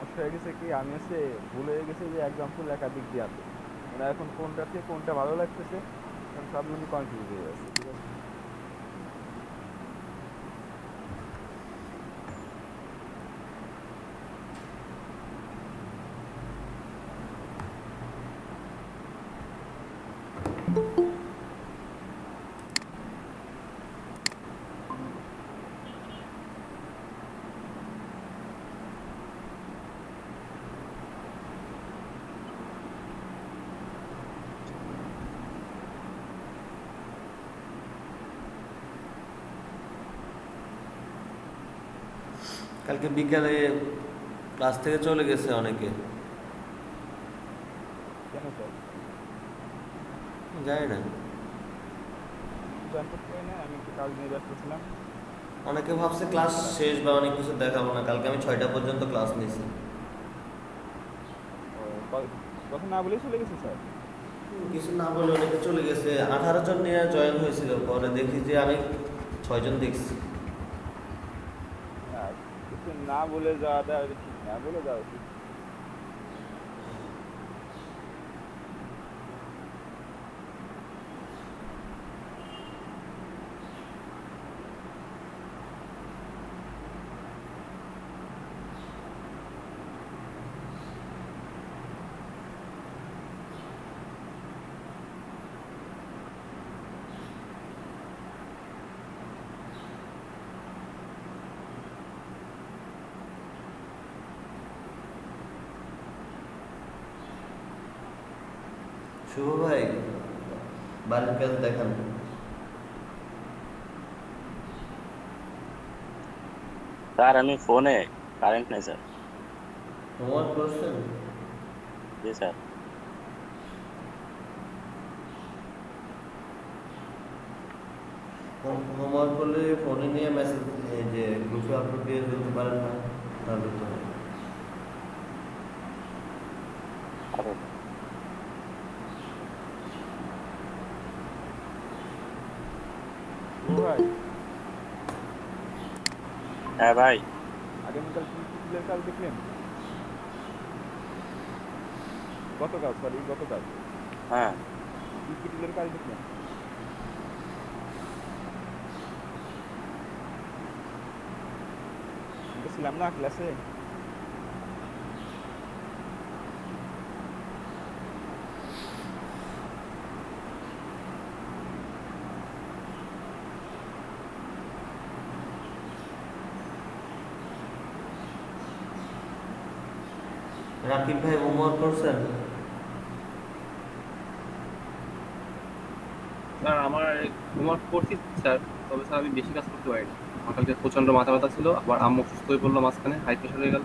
সমস্যা হয়ে গেছে কি, আমি হচ্ছে ভুলে গেছি যে এক্সাম্পল একাধিক দেওয়াতে, মানে এখন কোনটা থেকে কোনটা ভালো লাগতেছে, এখন সব মানে কনফিউজ হয়ে যাচ্ছে, ঠিক আছে। কালকে বিকালে ক্লাস থেকে চলে গেছে অনেকে। কেন স্যার? জানি না। জানতে পারি না, আমি একটু কাজ নিয়ে ব্যস্ত ছিলাম। অনেকে ভাবছে ক্লাস শেষ বা অনেক কিছু দেখাবো না, কালকে আমি 6টা পর্যন্ত ক্লাস নিয়েছি। ও, কথা না বলেই চলে গেছে স্যার? কিছু না বলে অনেকে চলে গেছে। 18 জন নিয়ে জয়েন হয়েছিল, পরে দেখি যে আমি 6জন দেখছি। না, কিছু না বলে যাওয়াটা ঠিক না, বলে যাওয়া উচিত। শুভ ভাই, বাড়ির কাজ দেখান। স্যার আমি ফোনে কারেন্ট নাই স্যার। হোমওয়ার্ক করছেন? জি স্যার। হোমওয়ার্ক করলে ফোনে নিয়ে মেসেজ যে গ্রুপে আপলোড দিয়ে দিতে পারেন না, তাহলে তো আরে, ও ভাই, হ্যাঁ ভাই। আগামীকাল কি টিলের কাজ দেখলেন? গতকাল, সরি গতকাল হ্যাঁ কি টিলের কাজ দেখলেন? আমি তো ছিলাম না ক্লাসে। রাকিব ভাই হোমওয়ার্ক করছেন? স্যার আমার হোমওয়ার্ক করছি স্যার, তবে স্যার আমি বেশি কাজ করতে পারিনি। আমার কালকে প্রচন্ড মাথা ব্যথা ছিল, আবার আম্মু অসুস্থ হয়ে পড়লো মাঝখানে, হাই প্রেশার হয়ে গেল।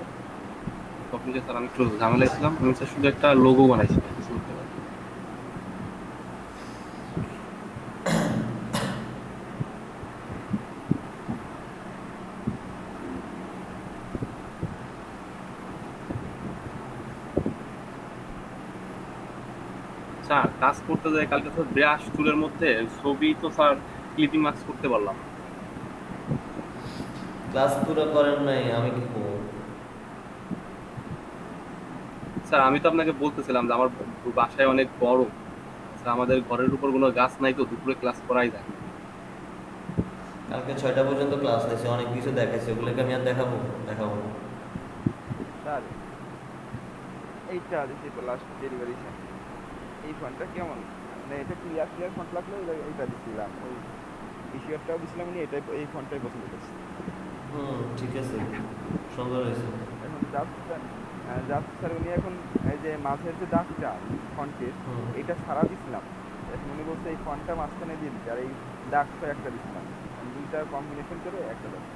তখন যে স্যার আমি একটু ঝামেলায় ছিলাম, আমি স্যার শুধু একটা লোগো বানাইছি, কিছু করতে পারি। স্যার কাজ করতে যাই কালকে স্যার ব্রাশ টুলের মধ্যে ছবি তো স্যার ক্লিপিং মার্কস করতে পারলাম। ক্লাস পুরো করেন নাই, আমি কি করবো? স্যার আমি তো আপনাকে বলতেছিলাম যে আমার বাসায় অনেক গরম। স্যার আমাদের ঘরের উপর কোনো গাছ নাই, তো দুপুরে ক্লাস করাই যায় না। কালকে 6টা পর্যন্ত ক্লাস নিয়েছি, অনেক কিছু দেখাইছি, ওগুলোকে আমি আর দেখাবো? দেখাবো না। স্যার, এইটা দিছি তো লাস্ট ডেলিভারি, এই ফোনটা কেমন, মানে এটা ক্লিয়ার ক্লিয়ার ফন্ট লাগলো, এইটা দিছিলাম, ওই ইস্যুয়ারটাও দিছিলাম, আমি এটাই এই ফন্টটাই পছন্দ করছি। ঠিক আছে, সুন্দর হয়েছে। এখন জাস্ট স্যার উনি এখন এই যে মাঝের যে দাগটা ফন্টের, হুম। এটা ছাড়া দিছিলাম। এখন উনি বলছে এই ফন্টটা মাঝখানে দিয়ে দিতে, আর এই দাগটা একটা দিছিলাম, আমি দুইটা কম্বিনেশন করে একটা দাগ।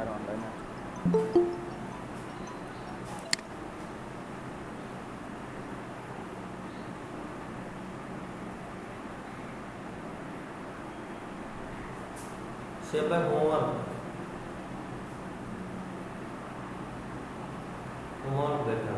আর অনলাইনে Step by homework. Homework देखा.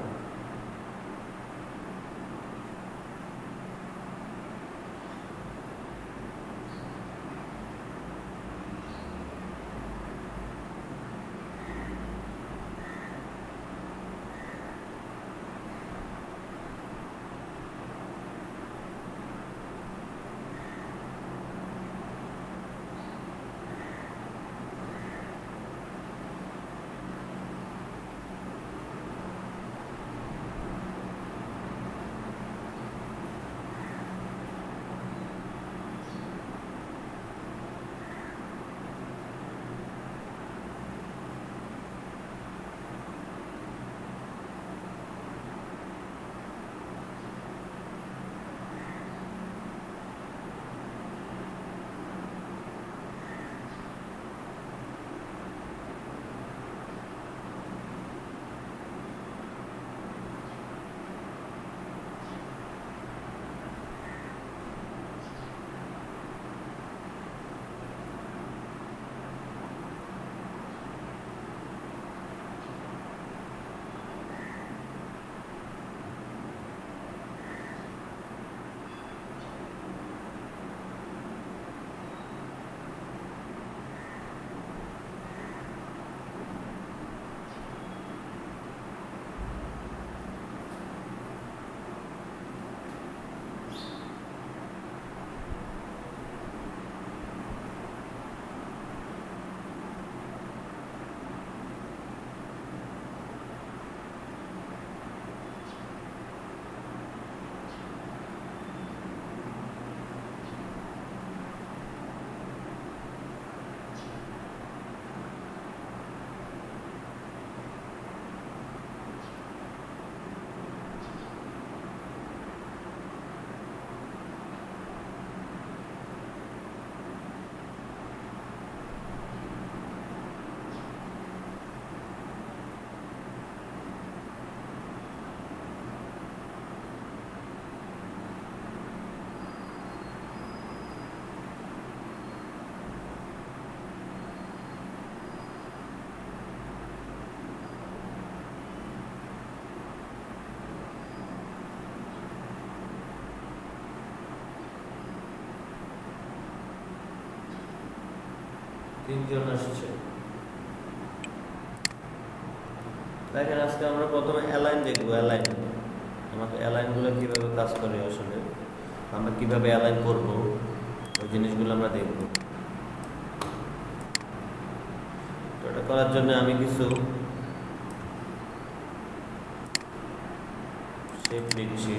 তিনজন আসছে। দেখেন আজকে আমরা প্রথমে অ্যালাইন দেখবো। অ্যালাইন আমাকে অ্যালাইনগুলো কীভাবে কাজ করে, আসলে আমরা কীভাবে অ্যালাইন করবো ওই জিনিসগুলো আমরা দেখব। তো এটা করার জন্য আমি কিছু শেপ নিচ্ছি।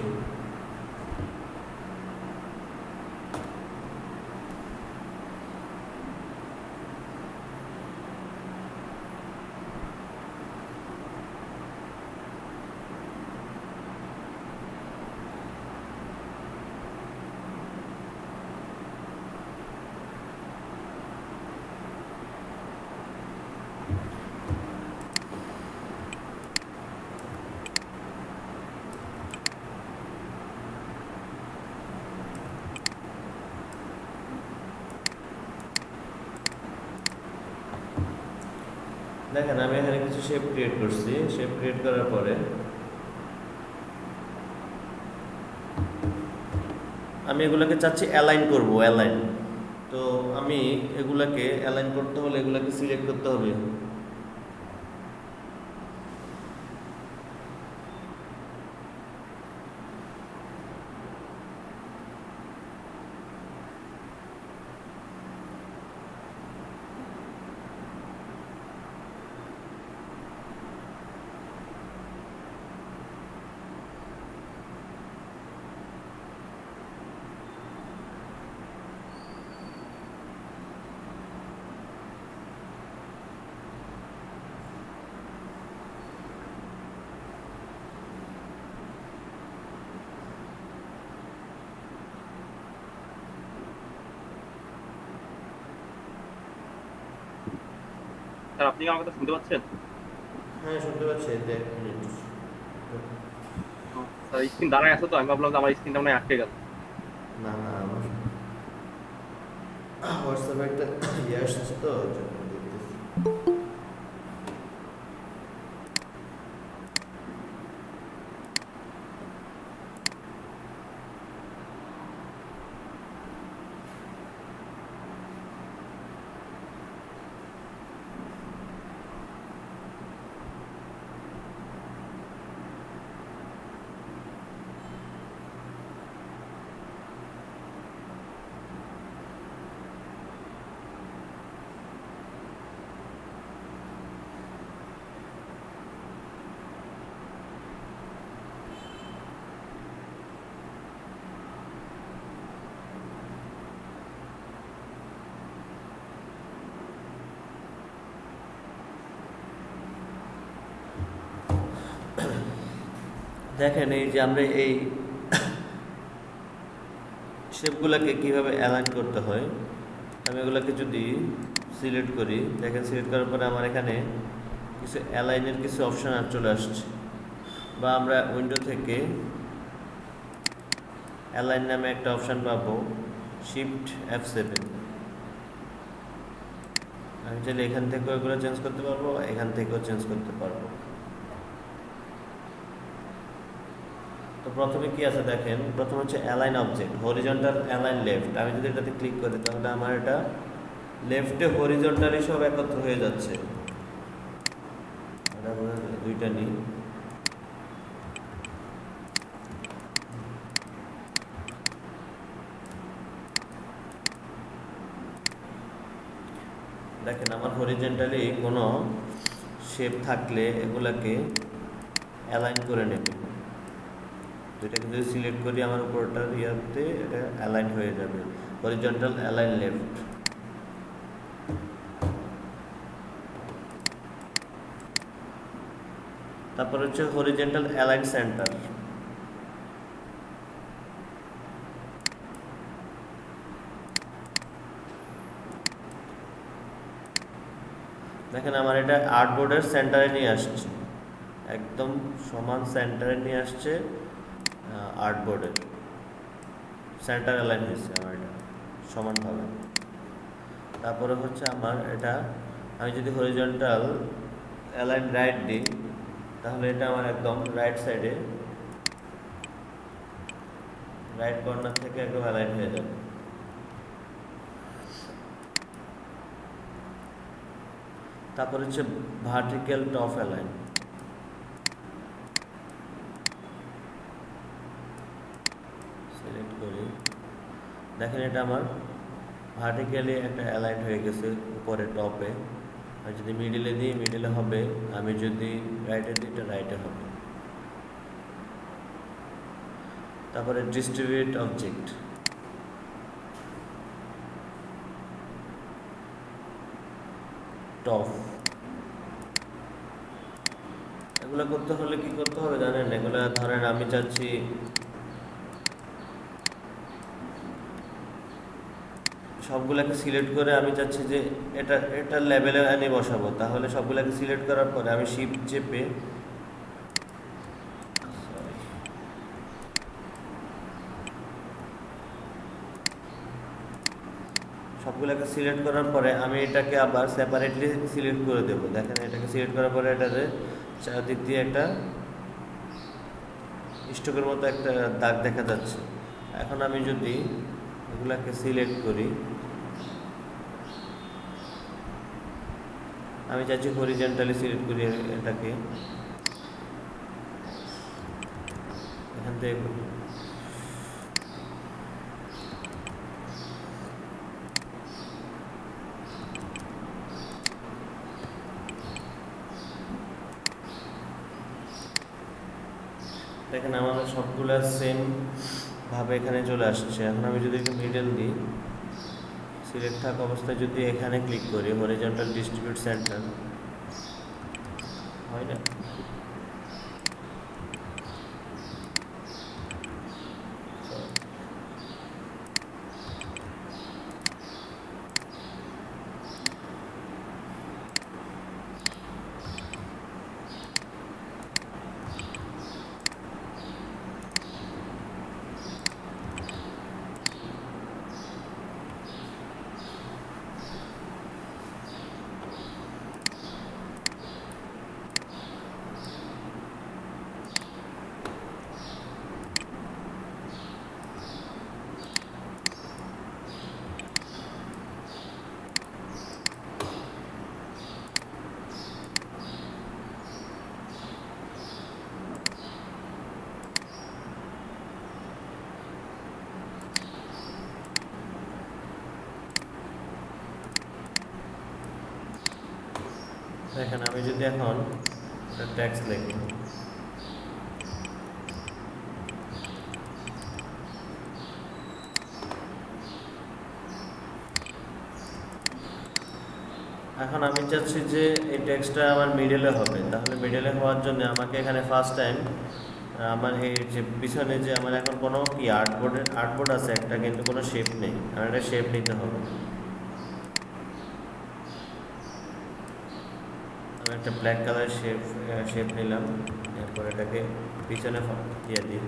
দেখেন আমি এখানে কিছু শেপ ক্রিয়েট করছি। শেপ ক্রিয়েট করার পরে আমি এগুলোকে চাচ্ছি অ্যালাইন করব। অ্যালাইন, তো আমি এগুলাকে অ্যালাইন করতে হলে এগুলাকে সিলেক্ট করতে হবে। স্যার আপনি কি আমার কথা শুনতে পাচ্ছেন? হ্যাঁ শুনতে পাচ্ছি। দেখ স্যার স্ক্রিন দাঁড়ায় আছে তো, আমি ভাবলাম যে আমার স্ক্রিনটা মনে হয় আটকে গেল। না না আমার হোয়াটসঅ্যাপে একটা ইয়ে আসছে তো ওই জন্য দেখতেছি। দেখেন এই যে আমরা এই শেপগুলোকে কিভাবে অ্যালাইন করতে হয়, আমি এগুলোকে যদি সিলেক্ট করি, দেখেন সিলেক্ট করার পরে আমার এখানে কিছু অ্যালাইনের কিছু অপশান আর চলে আসছে, বা আমরা উইন্ডো থেকে অ্যালাইন নামে একটা অপশান পাবো, শিফট F7। আমি চাইলে এখান থেকেও এগুলো চেঞ্জ করতে পারবো, এখান থেকেও চেঞ্জ করতে পারবো। তো প্রথমে কি আছে দেখেন, প্রথম হচ্ছে align object, horizontal align left. আমি যদি এটাতে ক্লিক করি তাহলে আমার এটা লেফটে হরিজন্টালি সব একত্র হয়ে যাচ্ছে। এটা দুইটা নিই, দেখেন আমার হরিজন্টালি কোনো শেপ থাকলে এগুলাকে অ্যালাইন করে নেবে। দুইটাকে যদি সিলেক্ট করি আমার উপরটার ইয়াতে এটা অ্যালাইন হয়ে যাবে, হরিজন্টাল অ্যালাইন লেফট। তারপর হচ্ছে হরিজন্টাল অ্যালাইন সেন্টার। দেখেন আমার এটা আর্টবোর্ডের সেন্টারে নিয়ে আসছে, একদম সমান সেন্টারে নিয়ে আসছে, আর্টবোর্ডের সেন্টার অ্যালাইন হয়েছে আমার এটা সমানভাবে। তারপরে হচ্ছে আমার এটা আমি যদি হরিজন্টাল অ্যালাইন রাইট দিই তাহলে এটা আমার একদম রাইট সাইডে, রাইট কর্নার থেকে একদম অ্যালাইন হয়ে যাবে। তারপর হচ্ছে ভার্টিক্যাল টপ অ্যালাইন। সিলেক্ট করি, দেখেন এটা আমার ভার্টিক্যালি একটা অ্যালাইন হয়ে গেছে উপরে টপে। আর যদি মিডিলে দিই মিডিলে হবে, আমি যদি রাইটে দিই এটা রাইটে হবে। তারপরে ডিস্ট্রিবিউট অবজেক্ট, টপ। এগুলো করতে হলে কি করতে হবে জানেন, এগুলো ধরেন আমি চাচ্ছি সবগুলোকে সিলেক্ট করে আমি চাচ্ছি যে এটা লেভেলে এনে বসাবো, তাহলে সবগুলোকে সিলেক্ট করার পরে আমি শিফট চেপে সবগুলোকে সিলেক্ট করার পরে আমি এটাকে আবার সেপারেটলি সিলেক্ট করে দেবো। দেখেন এটাকে সিলেক্ট করার পরে এটাতে চারদিক দিয়ে একটা স্টোকের মতো একটা দাগ দেখা যাচ্ছে। এখন আমি যদি এগুলাকে সিলেক্ট করি, আমি চাচ্ছি হরিজন্টালি সিলেক্ট করি এটাকে, এখান থেকে দেখেন আমাদের সবগুলো সেম ভাবে এখানে চলে আসছে। এখন আমি যদি একটু মিডল দিই, সিলেক্ট থাকা অবস্থায় যদি এখানে ক্লিক করি হরিজন্টাল ডিস্ট্রিবিউট সেন্টার, হয় না? দেখেন আমি যদি এখন ট্যাক্স লিখি, এখন আমি চাচ্ছি যে এই টেক্সটটা আমার মিডলে হবে। তাহলে মিডলে হওয়ার জন্য আমাকে এখানে ফার্স্ট টাইম আমার এই যে পিছনে যে আমার এখন কোনো কি আর্টবোর্ড আছে একটা, কিন্তু কোনো শেপ নেই, আমার একটা শেপ নিতে হবে। আমি একটা ব্ল্যাক কালার শেপ নিলাম, এরপর এটাকে পিছনে দিয়ে দিই,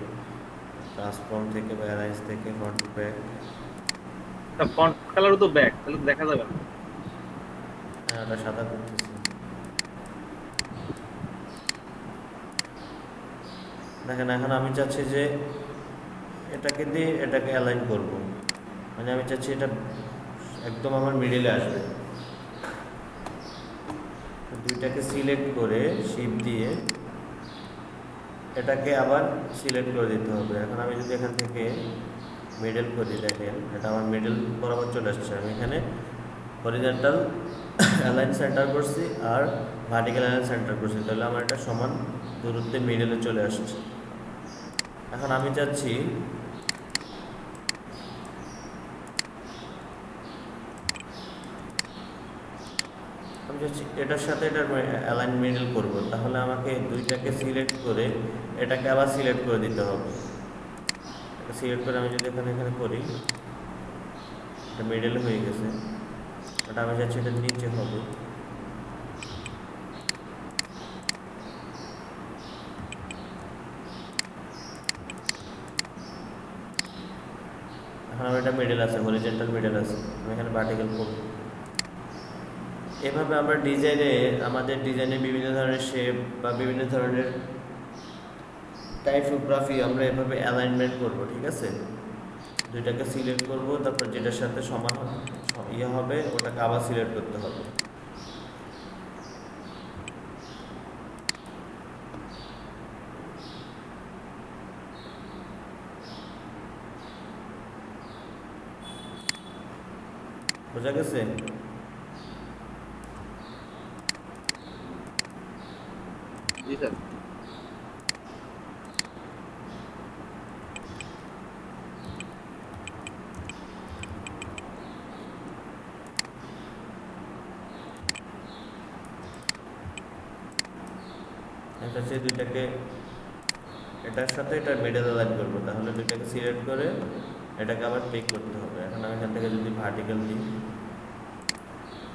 ট্রান্সফর্ম থেকে বা অ্যালাইন্স থেকে ফ্রন্ট ব্যাক। ফন্ট কালারও তো ব্যাক, তাহলে তো দেখা যাবে না। হ্যাঁ, ওটা সাদা করতেছি। দেখেন এখন আমি চাচ্ছি যে এটাকে দিয়ে এটাকে অ্যালাইন করব, মানে আমি চাচ্ছি এটা একদম আমার মিডিলে আসবে। দুইটাকে সিলেক্ট করে শিপ দিয়ে এটাকে আবার সিলেক্ট করে দিতে হবে। এখন আমি যদি এখান থেকে মিডল করি, দেখেন এটা আমার মিডল বরাবর চলে আসছে। আমি এখানে হরিজন্টাল অ্যালাইন সেন্টার করছি আর ভার্টিক্যাল অ্যালাইন সেন্টার করছি, তাহলে আমার এটা সমান দূরত্বে মিডলে চলে আসছে। এখন আমি চাচ্ছি এটার সাথে এটার অ্যালাইন মিডল করব, তাহলে আমাকে দুইটাকে সিলেক্ট করে এটাকে আবার সিলেক্ট করে দিতে হবে। এটা সিলেক্ট করে আমি যদি এখানে করি, এটা মিডল হয়ে গেছে। এটা আমি চাচ্ছি এটা নিচে হবে। এখন আমার এটা মিডল আছে, হরিজন্টাল মিডল আছে, আমি এখানে ভার্টিক্যাল করব। এভাবে আমরা আমাদের ডিজাইনে বিভিন্ন ধরনের শেপ বা বিভিন্ন ধরনের টাইপোগ্রাফি আমরা এভাবে অ্যালাইনমেন্ট করব, ঠিক আছে। দুইটাকে সিলেক্ট করব, তারপর যেটার সাথে সমান হবে ওটাকে আবার সিলেক্ট করতে হবে। বোঝা গেছে? জি স্যার। এটা হচ্ছে দুইটাকে এটার সাথে এটা মিডল অ্যালাইন করবো, তাহলে দুইটাকে সিলেক্ট করে এটাকে আবার ক্লিক করতে হবে। এখন আমি এখান থেকে যদি ভার্টিক্যাল দিই,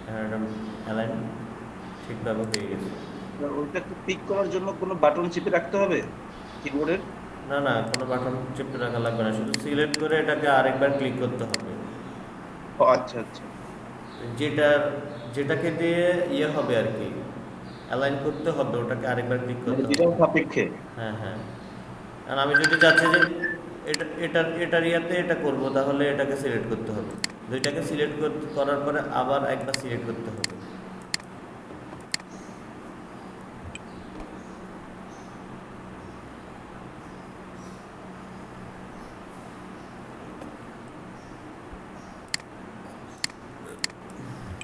এখন এটা অ্যালাইন ঠিকভাবে হয়ে গেছে। ওইটাকে পিক করার জন্য কোনো বাটন চিপে রাখতে হবে কিবোর্ডের? না না, কোনো বাটন চেপে রাখা লাগবে না, শুধু সিলেক্ট করে এটাকে আরেকবার ক্লিক করতে হবে। ও আচ্ছা আচ্ছা। যেটাকে দিয়ে ইয়ে হবে আর কি, অ্যালাইন করতে হবে, ওটাকে আরেকবার ক্লিক করতে হবে। বিরাম সাপেক্ষে। হ্যাঁ হ্যাঁ। আর আমি যদি চাচ্ছি যে এটার ইয়াতে এটা করব, তাহলে এটাকে সিলেক্ট করতে হবে। দুইটাকে সিলেক্ট করার পরে আবার একবার সিলেক্ট করতে হবে।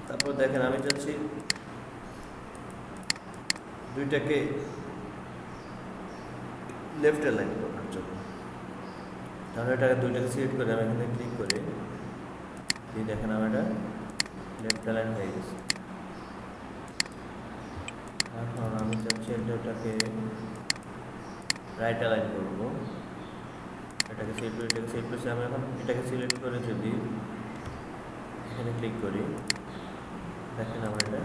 তারপর দেখেন আমি চাচ্ছি দুইটাকে লেফট অ্যালাইন করার জন্য, তাহলে এটাকে দুইটাকে সিলেক্ট করে আমি এখানে ক্লিক করে দিয়ে দেখেন আমার এটা লেফট অ্যালাইন হয়ে গেছে। এখন আমি চাচ্ছি এটাকে রাইট অ্যালাইন করবো, এটাকে সিলেক্ট করছি। আমি এখন এটাকে সিলেক্ট করে যদি এখানে ক্লিক করি, দেখেন আমার এটা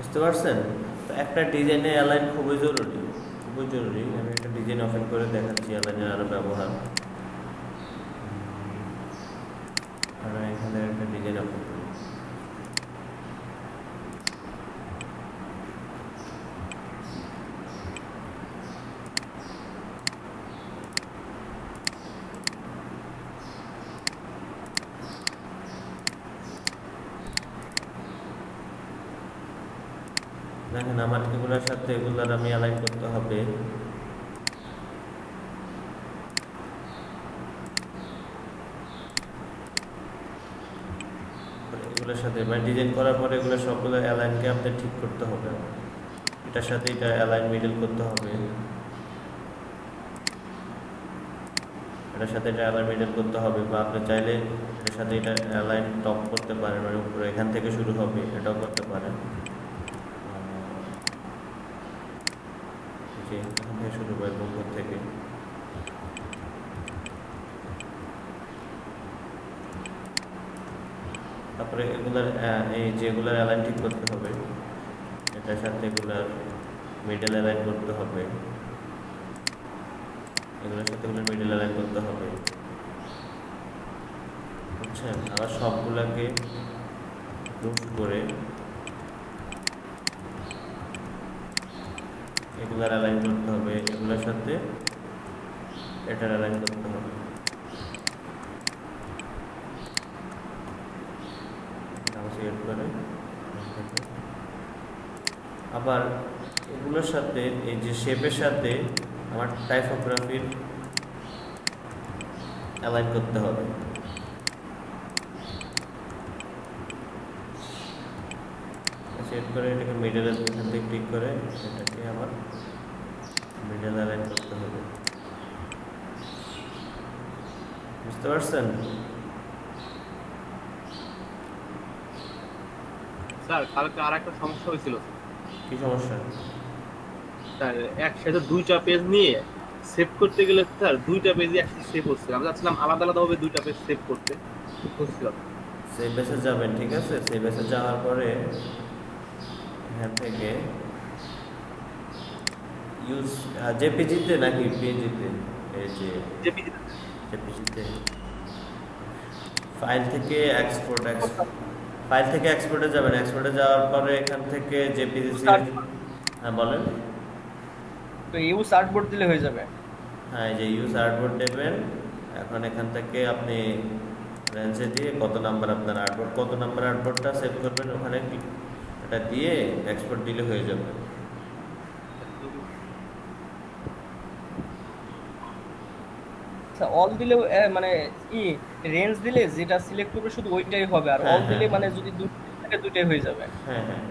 বুঝতে পারছেন? তো একটা ডিজাইনে অ্যালাইন খুবই জরুরি, খুবই জরুরি। আমি একটা ডিজাইন ওপেন করে দেখাচ্ছি অ্যালাইনের আরও ব্যবহার। আমরা এখানে একটা ডিজাইন ওপেন করি। দেখেন আমার এগুলোর সাথে এগুলার আমি অ্যালাইন করতে হবে। এগুলোর সাথে মানে ডিজাইন করার পরে এগুলো সবগুলো অ্যালাইনকে আপনার ঠিক করতে হবে। এটার সাথে এটা অ্যালাইন মিডল করতে হবে, এটার সাথে এটা অ্যালাইন মিডল করতে হবে, বা আপনি চাইলে এটার সাথে এটা অ্যালাইন টপ করতে পারেন, মানে উপরে এখান থেকে শুরু হবে এটাও করতে পারেন। এখান থেকে শুরু করে উপর থেকে তারপরে এগুলার এই যেগুলার অ্যালাইন ঠিক করতে হবে, এটার সাথে এগুলার মিডল অ্যালাইন করতে হবে, এগুলোর সাথে এগুলোর মিডল অ্যালাইন করতে হবে, বুঝছেন? আবার সবগুলাকে গ্রুপ করে এগুলার অ্যালাইন করতে হবে, এগুলোর সাথে এটার অ্যালাইন করতে হবে। করে আবার এগুলোর সাথে এই যে শেপের সাথে আমার টাইপোগ্রাফির অ্যালাইন করতে হবে। সেট করে এটাকে মিডলের এখান থেকে ক্লিক করে এটাকে আবার মিডল অ্যালাইন করতে হবে। বুঝতে পারছেন? স্যার কালকে আর একটা সমস্যা হয়েছিল। কি সমস্যা? স্যার একসাথে দুইটা পেজ নিয়ে সেভ করতে গেলে স্যার দুইটা পেজই একসাথে সেভ হচ্ছে। আমি চাচ্ছিলাম আলাদা আলাদাভাবে দুইটা পেজ সেভ করতে, বুঝছিলাম। সেভ এসে যাবেন, ঠিক আছে? সেভ এসে যাওয়ার পরে এখান থেকে ইউজ জেপিজিতে নাকি পিএনজিতে? এই যে জেপিজিতে ফাইল থেকে এক্সপোর্টে যাবেন। এক্সপোর্টে যাওয়ার পরে এখান থেকে জেপিজি, হ্যাঁ বলেন। তো ইউজ আর্টবোর্ড দিলে হয়ে যাবে। হ্যাঁ, এই যে ইউজ আর্টবোর্ড দেবেন। এখন এখান থেকে আপনি রেঞ্জে দিয়ে কত নাম্বার আপনার আর্টবোর্ড, কত নাম্বার আর্টবোর্ডটা সেভ করবেন ওখানে এটা দিয়ে এক্সপোর্ট দিলে হয়ে যাবে। অল দিলে মানে ই রেঞ্জ দিলে যেটা সিলেক্ট করবে শুধু ওইটাই হবে, আর হ্যাঁ, অল দিলে হ্যাঁ। মানে যদি দুইটাই হয়ে যাবে। হ্যাঁ হ্যাঁ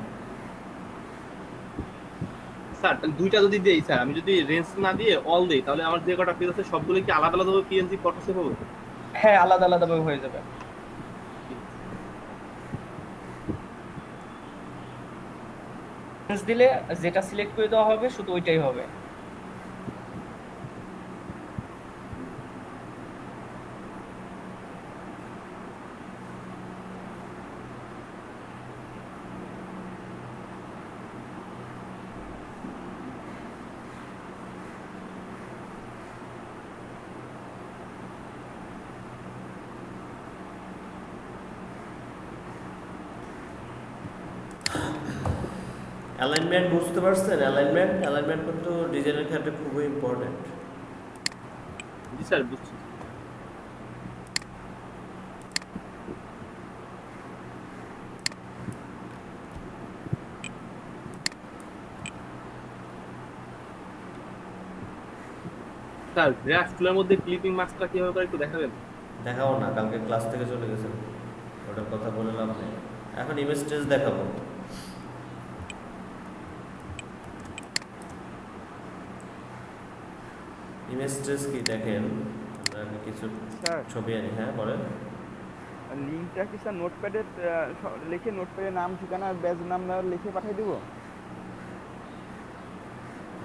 স্যার দুইটা যদি দেই, স্যার আমি যদি রেঞ্জ না দিয়ে অল দেই, তাহলে আমার যে কটা পেজ আছে সবগুলো কি আলাদা আলাদাভাবে পিএনজি ফটো সেভ হবে? হ্যাঁ, আলাদা আলাদাভাবে হয়ে যাবে। রেঞ্জ দিলে যেটা সিলেক্ট করে দেওয়া হবে শুধু ওইটাই হবে। অ্যালাইনমেন্ট বুঝতে পারছেন? অ্যালাইনমেন্ট কিন্তু ডিজাইনের ক্ষেত্রে খুবই ইম্পর্টেন্ট। জি স্যার, বুঝছি। স্যার গ্রাফ টুলের মধ্যে ক্লিপিং মাস্কটা কিভাবে করে একটু দেখাবেন? দেখাবো না, কালকে ক্লাস থেকে চলে গেছেন, ওটার কথা বলে লাভ নেই। এখন ইমেজ ট্রেস দেখাবো। ইমেজ ট্রেস কি দেখেন, আমরা কিছু স্যার ছবি আনি। হ্যাঁ বলেন। লিঙ্কটা কি স্যার নোটপ্যাডে লিখে নোটপ্যাডে নাম ঠিকানা আর ব্যাচ নাম্বার লিখে পাঠিয়ে দিব?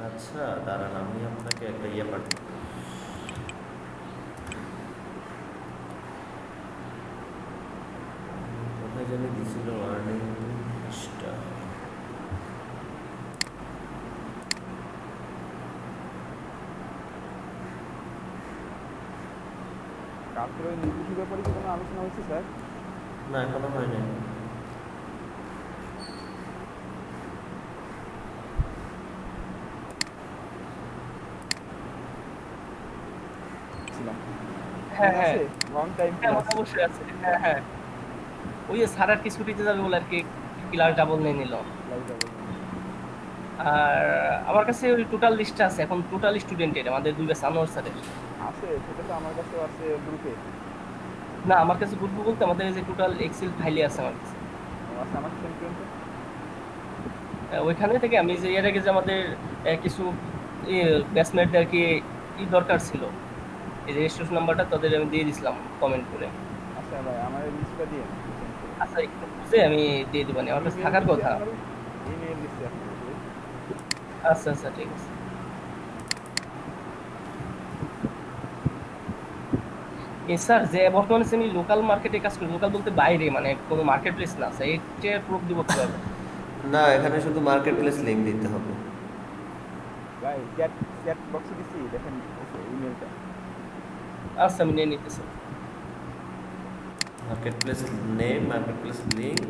আচ্ছা দাঁড়ান, আমি আপনাকে একটা ইয়ে পাঠাই। কোথায় জানি দিছিল ওয়ার্নিং। তারপরে ওই নির্দেশের ব্যাপারে কি কোনো আলোচনা হয়েছে স্যার? না, এখনো হয়নি। ছিলাম হ্যাঁ মনে হ্যাঁ আছে লং টাইম হ্যাঁ ক্লাস। মনে অবশ্যই আছে। হ্যাঁ হ্যাঁ ওই যে স্যার আর কি ছুটিতে যাবে বলে আর কি ক্লাস ডাবল নিয়ে নিল। আর আমার কাছে ওই টোটাল লিস্টটা আছে এখন, টোটাল স্টুডেন্টের আমাদের দুই ব্যাচ আনোয়ার স্যারের। আছে সেটা তো আমার কাছেও আছে গ্রুপে। না আমার কাছে গ্রুপ বলতে আমাদের এই যে টোটাল এক্সেল ফাইলে আছে আমার কাছে। আছে আমার সেম কিন্তু। ওইখানে থেকে আমি যে এর আগে যে আমাদের কিছু ব্যাচমেটদের আর কি দরকার ছিল, এই যে রেজিস্ট্রেশন নাম্বারটা তাদের আমি দিয়ে দিছিলাম কমেন্ট করে। আচ্ছা ভাই আমার লিস্টটা দিয়ে আচ্ছা একটু বুঝে আমি দিয়ে দিবানি, আমার কাছে থাকার কথা। ইমেল দিচ্ছি আচ্ছা আচ্ছা ঠিক আছে। স্যার যে বর্তমানে আমি লোকাল মার্কেটে কাজ করি, লোকাল বলতে বাইরে মানে কোনো মার্কেট প্লেস না স্যার, এইটার প্রুফ দিব কিভাবে? না, এখানে শুধু মার্কেট প্লেস লিঙ্ক দিতে হবে। ভাই চ্যাট চ্যাট বক্সে দিছি দেখেন ইমেলটা। আচ্ছা আমি নিয়ে নিতেছি। Market place name, market place link,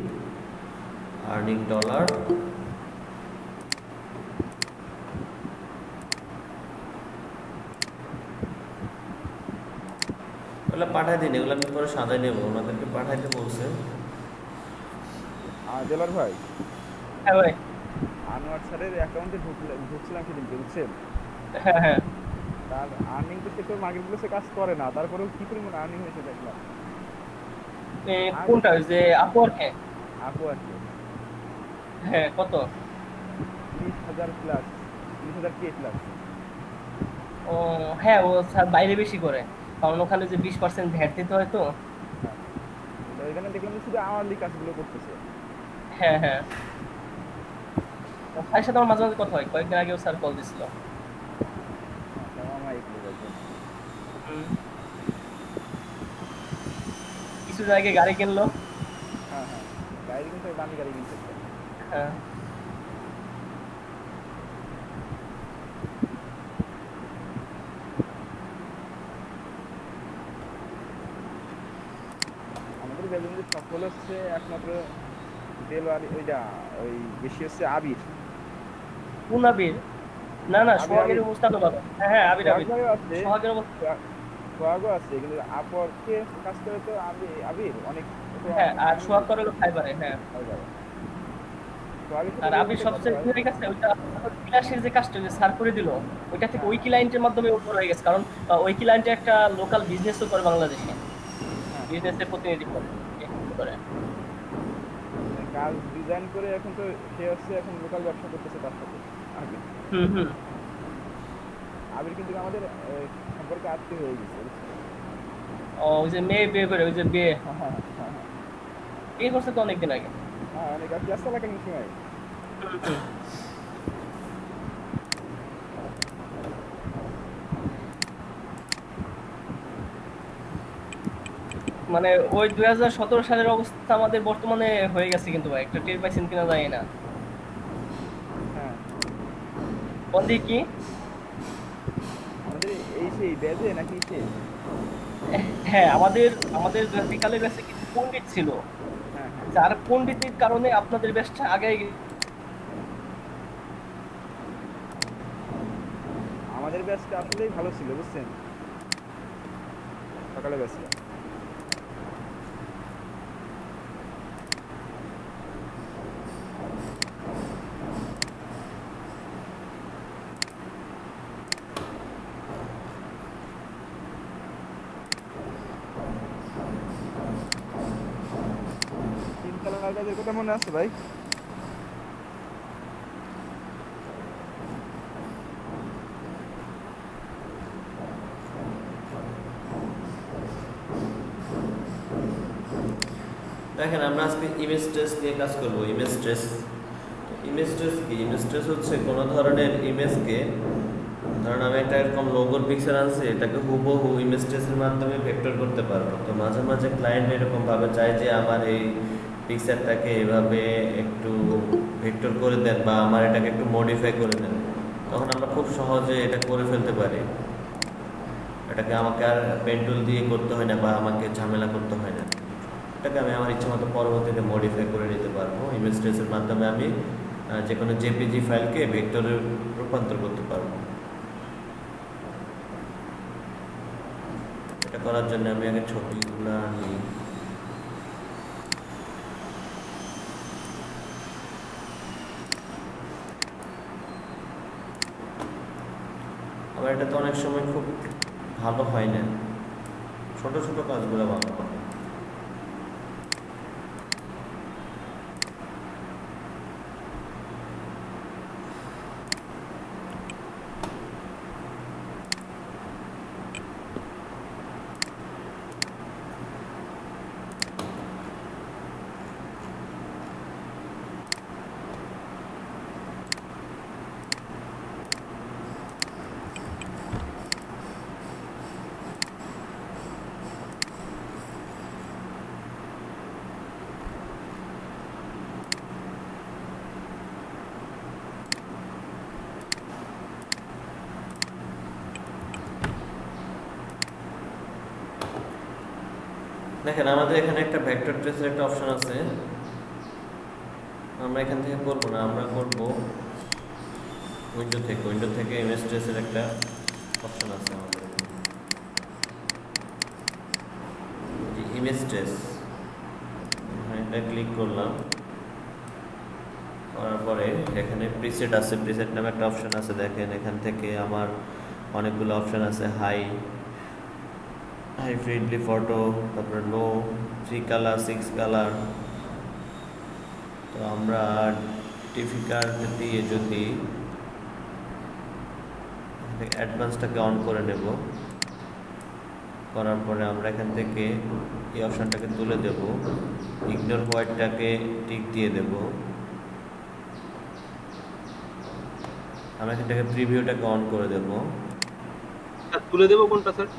earning dollar. ওগুলো পাঠাই দিন, এগুলো আমি পরে সাজাই নেবো, ওনাদেরকে পাঠাইতে বলছে। দেলার ভাই হ্যাঁ ভাই। আনোয়ার স্যারের অ্যাকাউন্টে ঢুকছিলাম সেদিনকে বুঝছেন। হ্যাঁ হ্যাঁ তার আর্নিং তো সেক্টর মার্কেট প্লেসে কাজ করে না, তারপরেও কি পরিমাণ আর্নিং হয়েছে দেখলাম। কোনটা ওই যে আপওয়ার্কে? আপু আর কি হ্যাঁ কত? 30,000 প্লাস, 30,000 কে প্লাস। ও হ্যাঁ ও স্যার বাইরে বেশি করে, কারণ ওখানে যে 20% ভ্যাট দিতে হয় তো। হ্যাঁ তো এখানে দেখলাম যে শুধু আওয়ারলি কাজগুলো করতেছে। হ্যাঁ হ্যাঁ স্যারের সাথে আমার মাঝে মাঝে কথা হয়, কয়েকদিন আগেও স্যার কল দিছিল। আমার একটু বলবেন। কিছু জায়গায় গাড়ি কিনলো। হ্যাঁ হ্যাঁ গাড়ি কিন্তু দামি গাড়ি কিনতে। হ্যাঁ আমাদের বেলুনদের সফল হচ্ছে একমাত্র দেলোয়ারি, ওইটা ওই বেশি হচ্ছে আবির। কোন আবির? না না আবির, সোহাগের আবির। অবস্থা তো ভালো। হ্যাঁ হ্যাঁ আবির আবির সোহাগও আছে, সোহাগের অবস্থা। সোহাগও আছে কিন্তু আপরকে কাজ করে তো আবির অনেক। হ্যাঁ আর সোহাগ করে হলো ফাইবারে। হ্যাঁ আর আবির সবচেয়ে কি হয়ে গেছে ওইটা বিলাসের যে কাজটা যে স্যার করে দিল, ওইটা থেকে ওই ক্লায়েন্টের মাধ্যমে উপর হয়ে গেছে, কারণ ওই ক্লায়েন্টে একটা লোকাল বিজনেসও করে বাংলাদেশে, বিজনেসের প্রতিনিধি করে। কাজ ডিজাইন করে এখন তো সে হচ্ছে এখন লোকাল ব্যবসা করতেছে তার সাথে আবির। হুম আবির কিন্তু আমাদের সম্পর্কে আত্মীয় হয়ে গেছে বুঝছেন? ওই যে মেয়ে বিয়ে করে, ওই যে বিয়ে করছে তো অনেকদিন আগে। হ্যাঁ অনেক ক্লাস চলাকালীন সময়। মানে ওই 2017 সালের অবস্থা আমাদের বর্তমানে হয়ে গেছে কিন্তু ভাই, একটা টের পাইছেন কিনা জানি না। হ্যাঁ বন্দি কি আমাদের এই সেই বেজে নাকি সে। হ্যাঁ আমাদের আমাদের বিকালের ব্যাচে কিছু পণ্ডিত ছিল, হ্যাঁ হ্যাঁ যার পণ্ডিতের কারণে আপনাদের ব্যাচটা আগে আমাদের ব্যাচটা আসলেই ভালো ছিল বুঝছেন, সকালে ব্যাচটা। তিনতলা কাজের কথা মনে আছে ভাই? দেখেন আমরা আজকে ইমেজ ট্রেস নিয়ে কাজ করবো। ইমেজ ট্রেস কি? ইমেজ ট্রেস হচ্ছে কোনো ধরনের ইমেজকে, ধরেন আমি একটা এরকম লোগোর পিকচার আনছি, এটাকে হুবহু ইমেজ ট্রেসের মাধ্যমে ভেক্টর করতে পারবো। তো মাঝে মাঝে ক্লায়েন্ট এরকম ভাবে চায় যে আমার এই পিকচারটাকে এভাবে একটু ভেক্টর করে দেন বা আমার এটাকে একটু মডিফাই করে দেন, তখন আমরা খুব সহজে এটা করে ফেলতে পারি। এটাকে আমাকে আর পেন্টুল দিয়ে করতে হয় না বা আমাকে ঝামেলা করতে হয় না। এটাকে আমি আমার ইচ্ছা মতো পরবর্তীতে মডিফাই করে নিতে পারবো। ইমেজ ট্রেসের মাধ্যমে আমি যে কোনো জেপিজি ফাইলকে ভেক্টরে রূপান্তর করতে পারবো। এটা করার জন্য আমি আগে ছবিগুলো নিই। আবার এটা তো অনেক সময় খুব ভালো হয় না, ছোট ছোট কাজগুলো ভালো হয়। দেখেন আমাদের এখানে একটা ভেক্টর ট্রেসের একটা অপশন আছে। আমরা এখান থেকে করবো না, আমরা করব উইন্ডো থেকে ইমেজ ট্রেসের একটা অপশন আছে আমাদের ইমেজ ট্রেস। এটা ক্লিক করলাম, করার পরে এখানে প্রিসেট আছে, প্রিসেট নামে একটা অপশন আছে। দেখেন এখান থেকে আমার অনেকগুলো অপশন আছে, হাই ফ্রিডলি ফটো, তারপরে লো, 3 কালার, 6 কালার। তো আমরা ডিফিকাল্ট দিয়ে যদি অ্যাডভান্সটাকে অন করে নেব, করার পরে আমরা এখান থেকে এই অপশনটাকে তুলে দেব, ইগনোর হোয়াইটটাকে টিক দিয়ে দেব। আমরা এখান থেকে প্রিভিউটাকে অন করে দেব। তুলে দেবো কোনটা স্যার?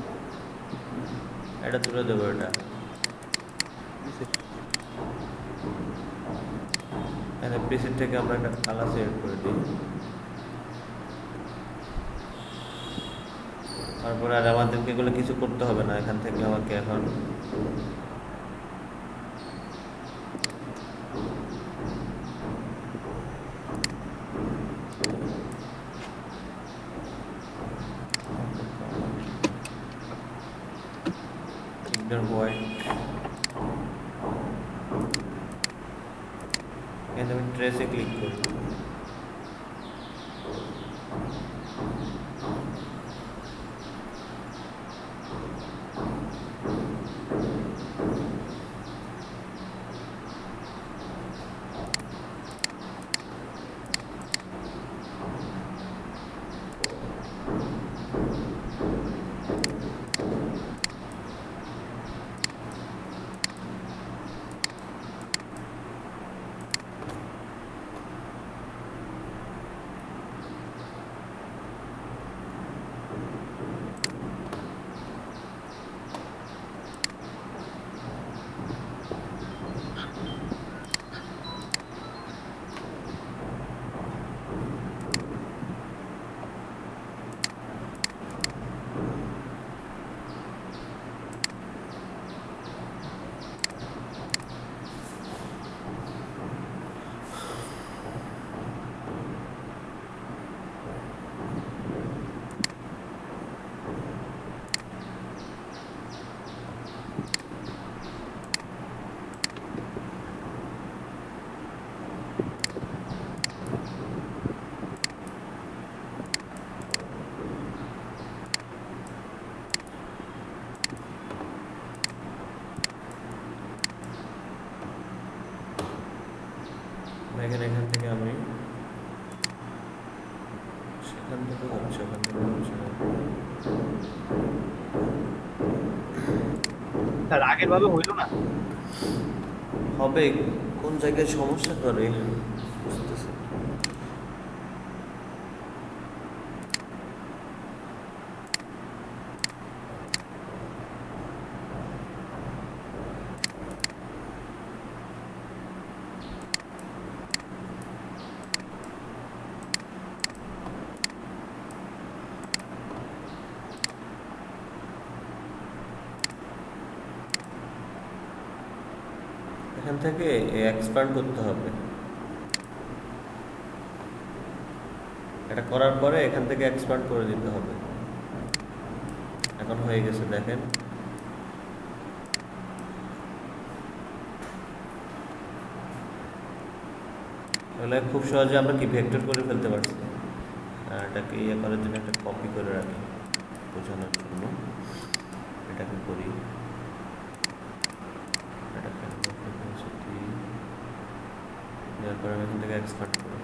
এটা তুলে দেবো। এটা এখানে প্রিসেট থেকে আমরা একটা কালার সিলেক্ট করে দিই। তারপরে আর আমাদেরকে এগুলো কিছু করতে হবে না। এখান থেকে আমাকে এখন হোয়াইট, এখানে আমি ট্রেসে ক্লিক করি। এখান থেকে আমি সেখান থেকে স্যার আগের ভাবে হইলো না, হবে। কোন জায়গায় সমস্যা করে বুঝতেছি। এখান থেকে এক্সপ্যান্ড করতে হবে। এটা করার পরে এখান থেকে এক্সপ্যান্ড করে দিতে হবে। এখন হয়ে গেছে, দেখেন। তাহলে খুব সহজে আমরা কি ভেক্টর করে ফেলতে পারছি। এটাকে ইয়ে করার জন্য একটা কপি করে রাখি বোঝানোর জন্য। এটাকে করি, এটাকে দেওয়ার পরে আমি এখান থেকে এক্সপ্যান্ড করি।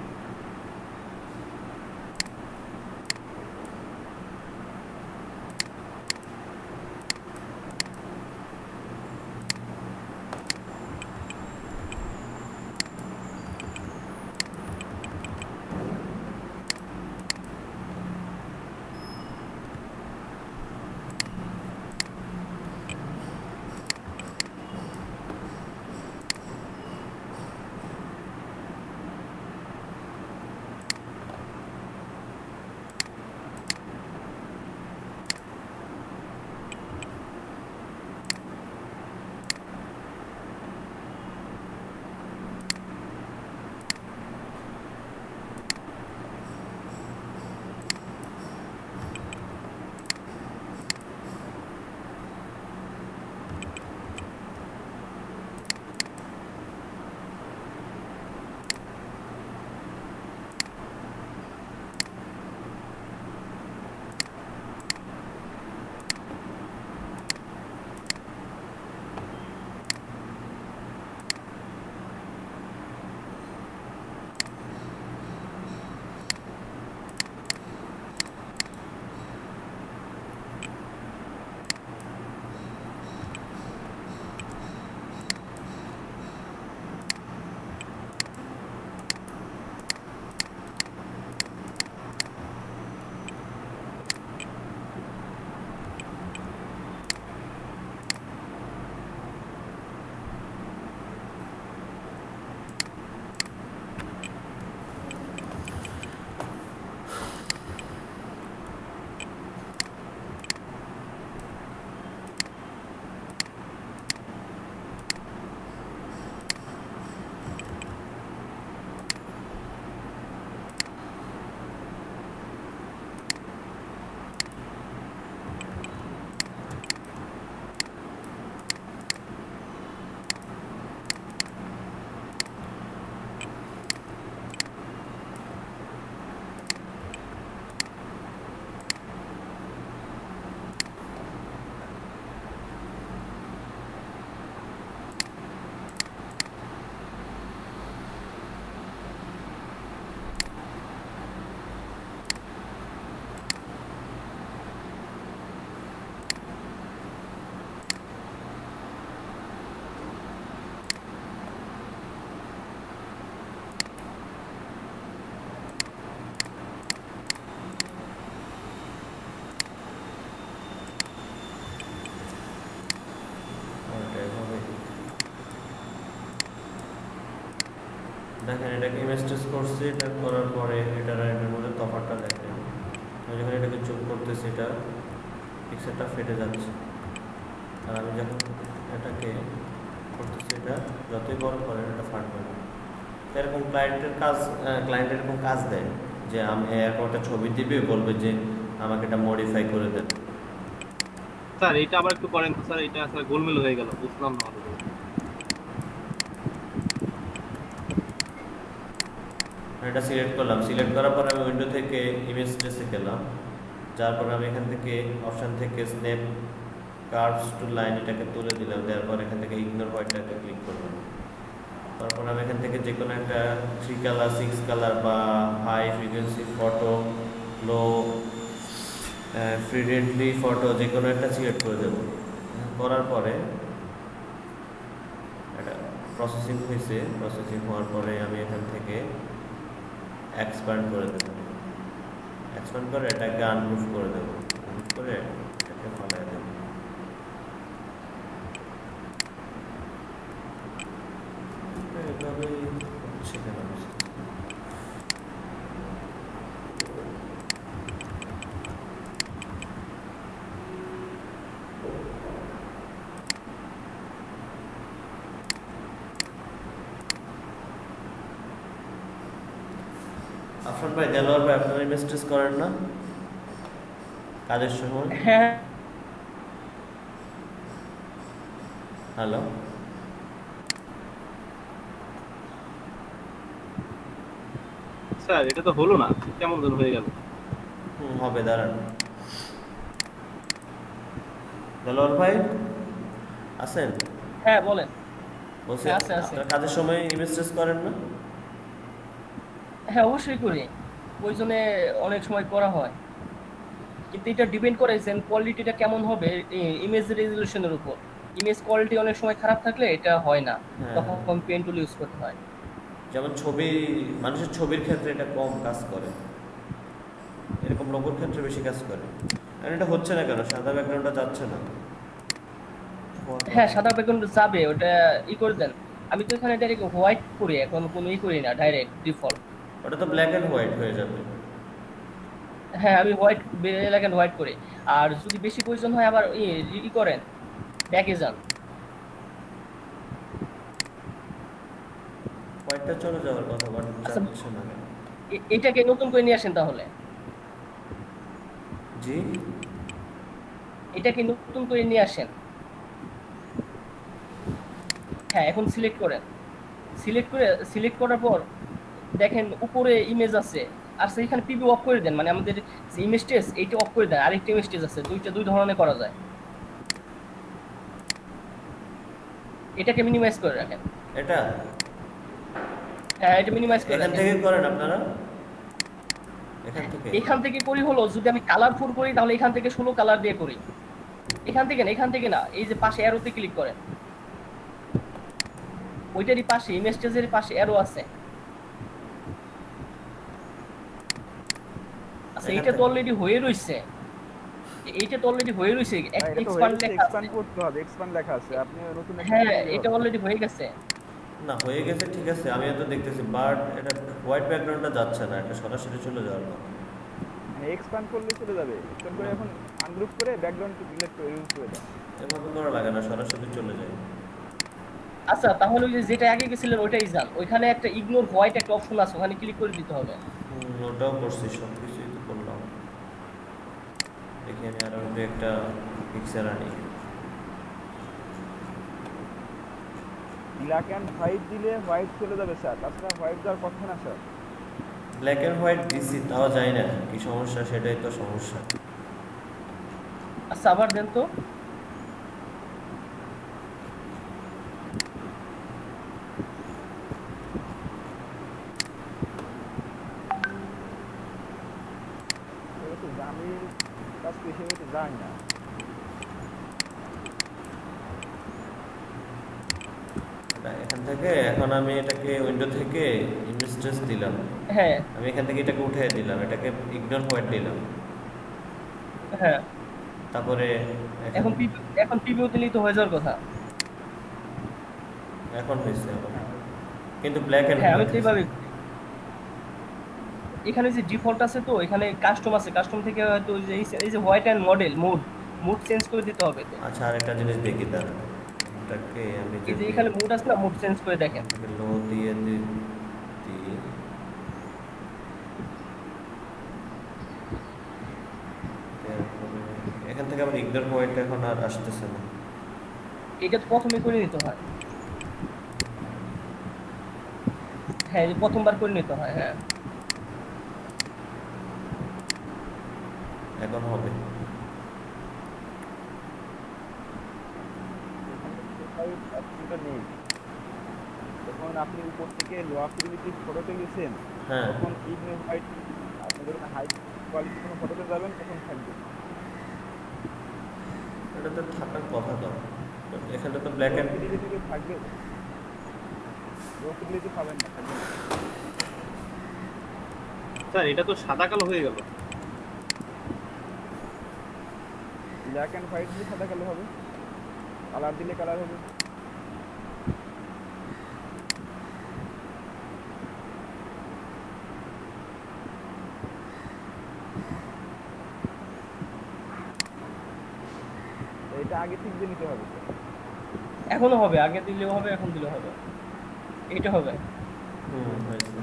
দেখেন এটাকে ইমেজ টেস্ট করছি, এটা করার পরে এটার এটার মধ্যে তফাৎটা দেখেন। আমি যখন এটাকে যোগ করতেছি এটা পিক্সেলটা ফেটে যাচ্ছে, আর আমি যখন এটাকে করতেছি এটা যতই বড় করেন এটা ফাটবে না। এরকম ক্লায়েন্ট এরকম কাজ দেয় যে আমি এরকম একটা ছবি দিবে, বলবে যে আমাকে এটা মডিফাই করে দেন। স্যার এটা আবার একটু করেন স্যার, এটা আসলে গোলমেল হয়ে গেল, বুঝলাম না। এটা সিলেক্ট করলাম, সিলেক্ট করার পর আমি উইন্ডো থেকে ইমেজ ট্রেসে গেলাম, যার পর আমি এখান থেকে অপশান থেকে স্ন্যাপ কার্ভস টু লাইন এটাকে তুলে দিলাম, দেওয়ার পর এখান থেকে ইগনোর হোয়াইটটাকে ক্লিক করলাম। তারপর আমি এখান থেকে যে কোনো একটা 3 কালার 6 কালার বা হাই ফ্রিকোয়েন্সি ফটো, লো ফ্রিডেন্টলি ফটো যে কোনো একটা সিলেক্ট করে দেবো। করার পরে এটা প্রসেসিং হয়েছে, প্রসেসিং হওয়ার পরে আমি এখান থেকে এক্সপ্যান্ড করে দেবো। এক্সপ্যান্ড করে এটাকে আনগ্রুপ করে দেবো, আনগ্রুপ করে এটাকে ফলাই দেবো। এভাবেই হচ্ছে কেন বুঝতে আফরান ভাই, দেলোয়ার ভাই, আপনারা ইমেজ টেস্ট করেন না কাজের সময়? হ্যাঁ হ্যালো, স্যার এটা তো হলো না, কেমন যেন হয়ে গেল। হবে, দাঁড়ান। দেলোয়ার ভাই আছেন? হ্যাঁ বলেন। বলছি হ্যাঁ, আছে। আপনার কাজের সময় ইমেজ টেস্ট করেন না? হ্যাঁ অবশ্যই করি, প্রয়োজনে অনেক সময় করা হয়, কিন্তু এটা ডিপেন্ড করে যে কোয়ালিটিটা কেমন হবে ইমেজ রেজলিউশনের উপর। ইমেজ কোয়ালিটি অনেক সময় খারাপ থাকলে এটা হয় না, হ্যাঁ। তখন পেন টুল ইউজ করতে হয়। যেমন ছবি, মানুষের ছবির ক্ষেত্রে এটা কম কাজ করে, এরকম লোগোর ক্ষেত্রে বেশি কাজ করে। আর এটা হচ্ছে না কেন? সাদা ব্যাকগ্রাউন্ডটা যাচ্ছে না। হ্যাঁ সাদা ব্যাকগ্রাউন্ড যাবে, ওটা করে দেন। আমি তো এখানে ডাইরেক্ট হোয়াইট করি, এখন কোনো করি না, ডাইরেক্ট ডিফল্ট। ওটা তো ব্ল্যাক অ্যান্ড হোয়াইট হয়ে যাবে। হ্যাঁ আমি হোয়াইট, ব্ল্যাক অ্যান্ড হোয়াইট করি। আর যদি বেশি প্রয়োজন হয় আবার করেন, ব্যাকে যান। হোয়াইটটা চলে যাওয়ার কথা, বাট আচ্ছা, যাচ্ছে না কেন? এটাকে নতুন করে নিয়ে আসেন তাহলে। জি, এটাকে নতুন করে নিয়ে আসেন। হ্যাঁ এখন সিলেক্ট করেন, সিলেক্ট করার পর দেখেন উপরে ইমেজ আছে, আর সেইখানে পিবি অফ করে দেন, মানে আমাদের যে ইমেজ টেস্ট এইটা অফ করে দেন। আরেকটা ইমেজ টেস্ট আছে, দুই ধরনের করা যায়। এটাকে মিনিমাইজ করে রাখেন। এটা হ্যাঁ এটা মিনিমাইজ করে এখান রাখেন। থেকে করেন আপনারা? এখান থেকে করি হলো, যদি আমি কালারফুল করি তাহলে এখান থেকে 16 কালার দিয়ে করি। এখান থেকে না, এই যে পাশে অ্যারোতে ক্লিক করেন, ওইটারই পাশে ইমেজ টেস্টের পাশে অ্যারো আছে। আচ্ছা এইটা তো অলরেডি হয়ে রইছে, এক্সপান্ড লেখা এক্সপ্যান্ড আছে। করতে হবে, এক্সপ্যান্ড লেখা আছে, আপনি নতুন একটা হ্যাঁ দিতে এটা হবে। অলরেডি হয়ে গেছে। না, হয়ে গেছে, ঠিক আছে, আমি তো দেখতেছি, বাট এটা হোয়াইট ব্যাকগ্রাউন্ডটা যাচ্ছে না, এটা সরাসরি চলে যাওয়ার কথা। মানে এক্সপ্যান্ড করলে চলে যাবে, এক্সপ্যান্ড করে এখন আনগ্রুপ করে ব্যাকগ্রাউন্ড ডিলিট করে রিমুভ করে দেন। এভাবে করা লাগে না, সরাসরি চলে যায়। আচ্ছা তাহলে ওই যে যেটা আগে গেছিলেন ওইটাই যান, ওইখানে একটা ইগনোর হোয়াইট একটা অপশন আছে, ওখানে ক্লিক করে দিতে হবে। ওটাও করছি, সব কিছুই তো করলাম। এখানে আরো একটা পিকচার আনি। ব্ল্যাক অ্যান্ড হোয়াইট দিলে হোয়াইট চলে যাবে স্যার, তাছাড়া হোয়াইট যাওয়ার কথা না স্যার। ব্ল্যাক অ্যান্ড হোয়াইট দিছি, তাও যায় না, কি সমস্যা? সেটাই তো সমস্যা। আচ্ছা আবার দেন তো। জামির কাজ হিসেবে তো যায় না। এখান থেকে এখন আমি এটাকে উইন্ডো থেকে ইমেজ ট্রেস দিলাম, হ্যাঁ আমি এখান থেকে এটাকে উঠিয়ে দিলাম, এটাকে ইগনোর হোয়াইট দিলাম, হ্যাঁ তারপরে এখন প্রিভিউ দিলেই তো হয়ে যাওয়ার কথা। এখন হয়েছে আবার, কিন্তু ব্ল্যাক অ্যান্ড হ্যাঁ আমি তো এইভাবে, এখানে যে ডিফল্ট আছে তো এখানে কাস্টম আছে, কাস্টম থেকে হয়তো এই যে হোয়াইট অ্যান্ড মুড চেঞ্জ করে দিতে হবে তো। আচ্ছা, আরেকটা জিনিস দেখি, তার এটাকে আমি এই যে এখানে মুড আছে না, মুড চেঞ্জ করে দেখেন। লো দিয়ে দিই, এখান থেকে আমার ইগনোর হোয়াইট এখন আর আসতেছে না। এটা তো প্রথমে করে নিতে হয়। হ্যাঁ এই প্রথমবার করে নিতে হয়। হ্যাঁ এখন হবে। অপশনটা নেই, যখন আপনি উপর থেকে লো ফিডিলিটির ফটোতে গেছেন, হ্যাঁ, তখন ইগনোর হোয়াইট, আপনি যখন হাই কোয়ালিটি কোনো ফটোতে যাবেন তখন থাকবে। এটা তো থাকার কথা তো, এখানে তো ব্ল্যাক অ্যান্ড ফিডিলিটিতে থাকবে, লো ফিডিলিটি পাবেন না, থাকবে না। স্যার এটা তো সাদা কালো হয়ে গেল। ব্ল্যাক অ্যান্ড হোয়াইট দিলে সাদা কালো হবে, কালার দিলে কালার হবে। এটা আগে ঠিক দিয়ে নিতে হবে। এখনো হবে, আগে দিলেও হবে, এখন দিলেও হবে, এটা হবে। হয়েছে।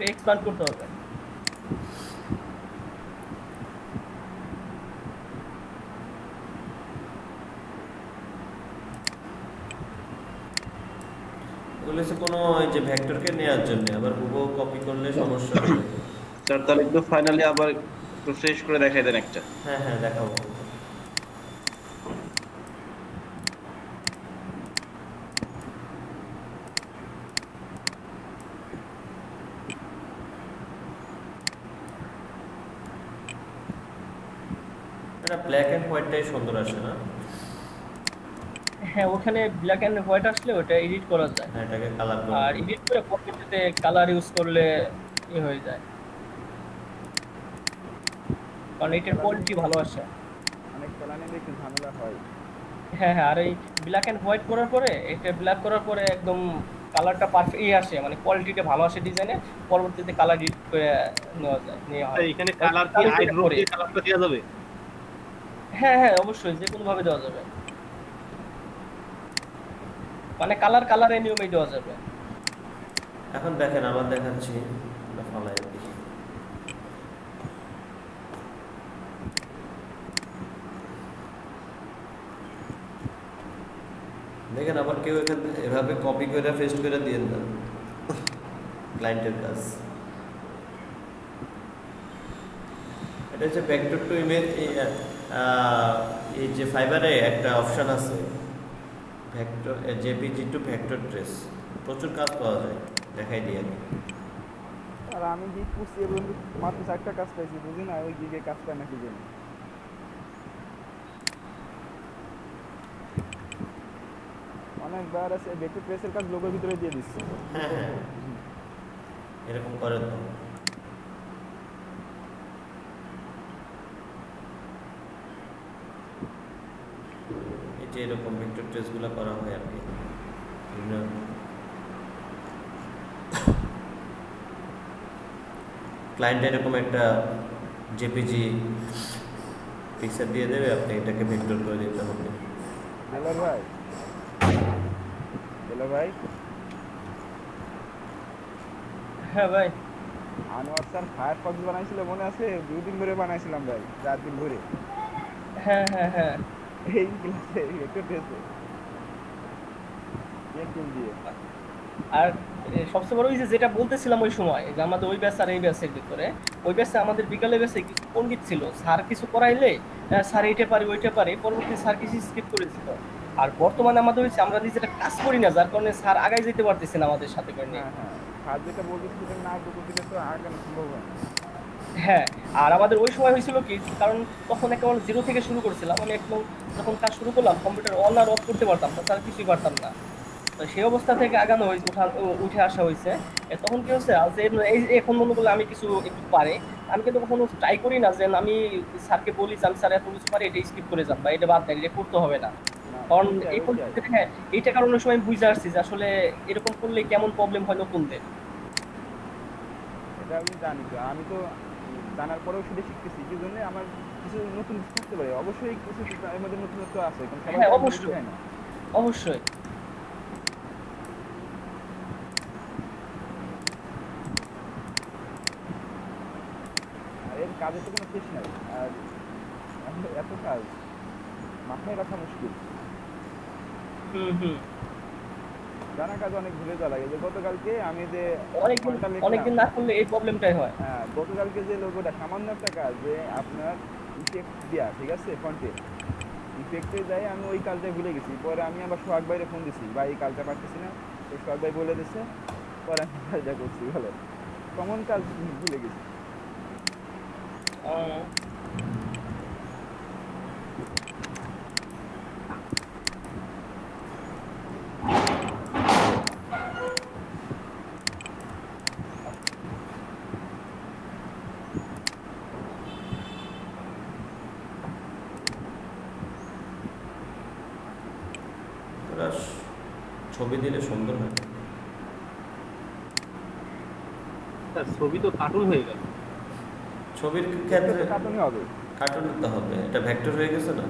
একটু এক্সপ্যান্ড করতে হবে। এগুলো হচ্ছে কোনো ওই যে ভেক্টরকে নেওয়ার জন্য, আবার হুবহু কপি করলে সমস্যা হবে। স্যার তাহলে একটু ফাইনালি আবার একটু ফ্রেশ করে দেখাই দেন একটা। হ্যাঁ হ্যাঁ দেখাবো। এটা ব্ল্যাক অ্যান্ড হোয়াইটটাই সুন্দর আসে না? হ্যাঁ, ওখানে ব্ল্যাক এন্ড হোয়াইট আসলে ওটা এডিট করা যায়, হ্যাঁ, এটাকে কালার করে আর দিই। এডিট করে পরবর্তীতে কালার ইউজ করলে হয়ে যায়, কারণ এটার কোয়ালিটি ভালো আসে। অনেক চালানে একটু ঝামেলা হয়। হ্যাঁ হ্যাঁ, আর এই ব্ল্যাক এন্ড হোয়াইট করার পরে, এটা ব্ল্যাক করার পরে একদম কালারটা পারফেক্ট আসে, মানে কোয়ালিটিটা ভালো আসে ডিজাইনে, পরবর্তীতে কালার এডিট করে নেওয়া হয়। এখানে কালার কি আই ড্রপ দিয়ে কালারটা দেওয়া যাবে? হ্যাঁ হ্যাঁ, অবশ্যই যে কোনো ভাবে দেওয়া যাবে, মানে কালার নিয়মেই দেওয়া যাবে। এখন দেখেন আবার দেখাচ্ছি, এটা ফালাই দিই। দেখেন আবার কেউ এখান এভাবে কপি করে পেস্ট করে দিয়ে দেন ক্লায়েন্টের কাজ। এটা হচ্ছে ভেক্টর টু ইমেজ। এই যে ফাইবারে একটা অপশন আছে vector JPG two vector trace, প্রচুর কাজ পাওয়া যায়, দেখাই দিই আমি। আর আমি গিগ করছি এবং মাত্র 4টা কাজ পাইছি, বুঝি না ওই গিগে কাজ পায় নাকি জানি। অনেকবার আছে ভেক্টর ট্রেসের কাজ লোগোর ভিতরে দিয়ে দিচ্ছে। হ্যাঁ হ্যাঁ, এরকম করে তো। এই যে এরকম ভেক্টর ট্রেসগুলো করা হয় আর কি। ক্লায়েন্ট এরকম একটা জেপিজি পিকচার দিয়ে দেবে, আপনি এটাকে ভেক্টর করে দিতে হবে। হ্যালো ভাই, হ্যালো ভাই, হ্যাঁ ভাই, আনোয়ার স্যার ফায়ারফক্স বানাইছিল মনে আছে? 2 দিন ধরে বানাইছিলাম ভাই, 4 দিন ধরে হ্যাঁ হ্যাঁ হ্যাঁ, এই ক্লাসে ভেক্টর ট্রেসে একদম দিয়ে। আর সবচেয়ে বড় যে যেটা বলতেছিলাম ওই সময়, যে আমাদের ওই ব্যাচ আর এই ব্যাচের ভিতরে, ওই ব্যাচে আমাদের বিকালে ব্যাচে কিছু পণ্ডিত ছিল, স্যার কিছু করাইলে স্যার এইটা পারে ওইটা পারে, পরবর্তী স্যার কিছু স্কিপ করে দিত। আর বর্তমানে আমাদের হচ্ছে আমরা নিজেরা কাজ করি না, যার কারণে স্যার আগায় যেতে পারতেছে না আমাদের সাথে করে নিয়ে। হ্যাঁ হ্যাঁ, স্যার যেটা বলছে স্টুডেন্ট না করতে দিলে তো আগানো সম্ভব হয় না। হ্যাঁ, আর আমাদের ওই সময় হয়েছিল কি, কারণ তখন একেবারে জিরো থেকে শুরু করেছিলাম আমি, একদম যখন কাজ শুরু করলাম কম্পিউটার অন আর অফ করতে পারতাম না, তার কিছুই পারতাম না। তো সেই অবস্থা থেকে আগানো হয়েছে, উঠে আসা হয়েছে। তখন কি হচ্ছে, যে এই যে এখন মনে করলে আমি কিছু একটু পারে, আমি কিন্তু কখনো ট্রাই করি না যে আমি স্যারকে বলি যে আমি স্যার এত কিছু পারি, এটা স্কিপ করে যান বা এটা বাদ দেন, এটা করতে হবে না। না, কারণ ওইটাই, এই ওইটাই। পরিস্থিতিতে, হ্যাঁ, এইটা কারণে সময় আমি বুঝে আসছি যে আসলে এরকম করলে কেমন প্রবলেম হয় নতুনদের। এটা আমি জানি তো, আমি তো জানার পরেও সেটা শিখতেছি, কি জন্য আমার কিছু নতুন শিখতে পারে। অবশ্যই কিছু এর মধ্যে নতুনত্ব আছে, কারণ সবাই হ্যাঁ, তো অবশ্যই। বুঝে না। অবশ্যই। আর এর কাজের তো কোনো শেষ নাই, আর এত কাজ মাথায় রাখা মুশকিল। হুম হুম, জানা কাজ অনেক ভুলে যাওয়া লাগে। যে গতকালকে আমি যে অনেকদিন ফন্টটা লিখলাম, অনেকদিন না করলে এই প্রবলেমটাই হয়। হ্যাঁ গতকালকে যে লোগোটা সামান্য একটা কাজ, যে আপনার ইফেক্ট দেওয়া, ঠিক আছে, ফন্টে ইফেক্টে যাই আমি ওই কাজটা ভুলে গেছি। পরে আমি আবার সোহাগ ভাইরে ফোন দিছি, ভাই এই কাজটা পারতেছি না, তো সোহাগ ভাই বলে দিচ্ছে, পরে আমি কাজটা করছি। ভালো কমন কাজ ভুলে গেছি। আহ, ওরা ছবি দিলে সুন্দর হয়। স্যার ছবি তো কার্টুন হয়ে গেল। ছবির ক্ষেত্রে কাটনই হবে। কার্টুন নিতে হবে, এটা ভেক্টর হয়ে গেছে না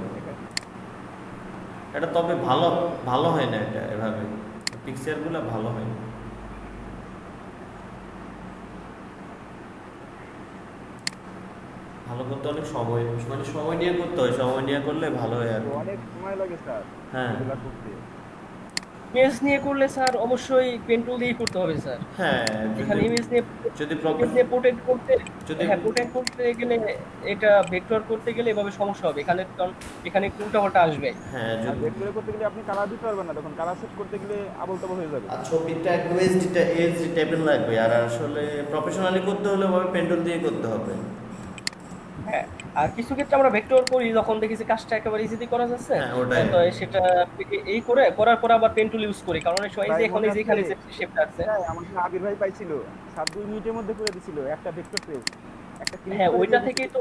এটা। তবে ভালো ভালো হয় না এটা, এভাবে পিকচারগুলো ভালো হয় না। ভালো করতে অনেক সময়, মানে সময় নিয়ে করতে হয়, সময় নিয়ে করলে ভালো হয় আর তো কি। অনেক সময় লাগে স্যার হ্যাঁ এগুলা করতে। ইমেজ নিয়ে করলে স্যার অবশ্যই পেন টুল দিয়েই করতে হবে স্যার। হ্যাঁ, এখানে যদি ইমেজ নিয়ে যদি ইমেজ নিয়ে প্রোটেক্ট করতে, যদি হ্যাঁ প্রোটেক্ট করতে গেলে এটা ভেক্টর করতে গেলে এভাবে সমস্যা হবে এখানে, কারণ এখানে একটু উল্টাপাল্টা আসবে। হ্যাঁ আর যদি ভেক্টরে করতে গেলে আপনি কালার দিতে পারবেন না, তখন কালার সেট করতে গেলে আবল তাবল হয়ে যাবে। আর ছবিটা একদম এইচডি টেবিল লাগবে, আর আসলে প্রফেশনালি করতে হলে ওভাবে পেন্ডুল দিয়ে করতে হবে। হ্যাঁ, আর কিছু ক্ষেত্রে আমরা ভেক্টর করি যখন দেখি যে কাজটা একেবারে ইজিলি করা যাচ্ছে, হ্যাঁ ওটাই। তো সেটা এই করে করার পর আবার পেন টুল ইউজ করি, কারণ এই সময় এই যে প্রায় এখন মনে এই যে এখানে যে আছে শেপটা আছে, এটাই আমাকে আবির ভাই পাইছিল, 7-2 মিনিটের মধ্যে করে দিছিল একটা ভেক্টর পেজ, একটা ক্লিক হ্যাঁ করে ওইটা দিয়ে থেকেই দিছিল। তো,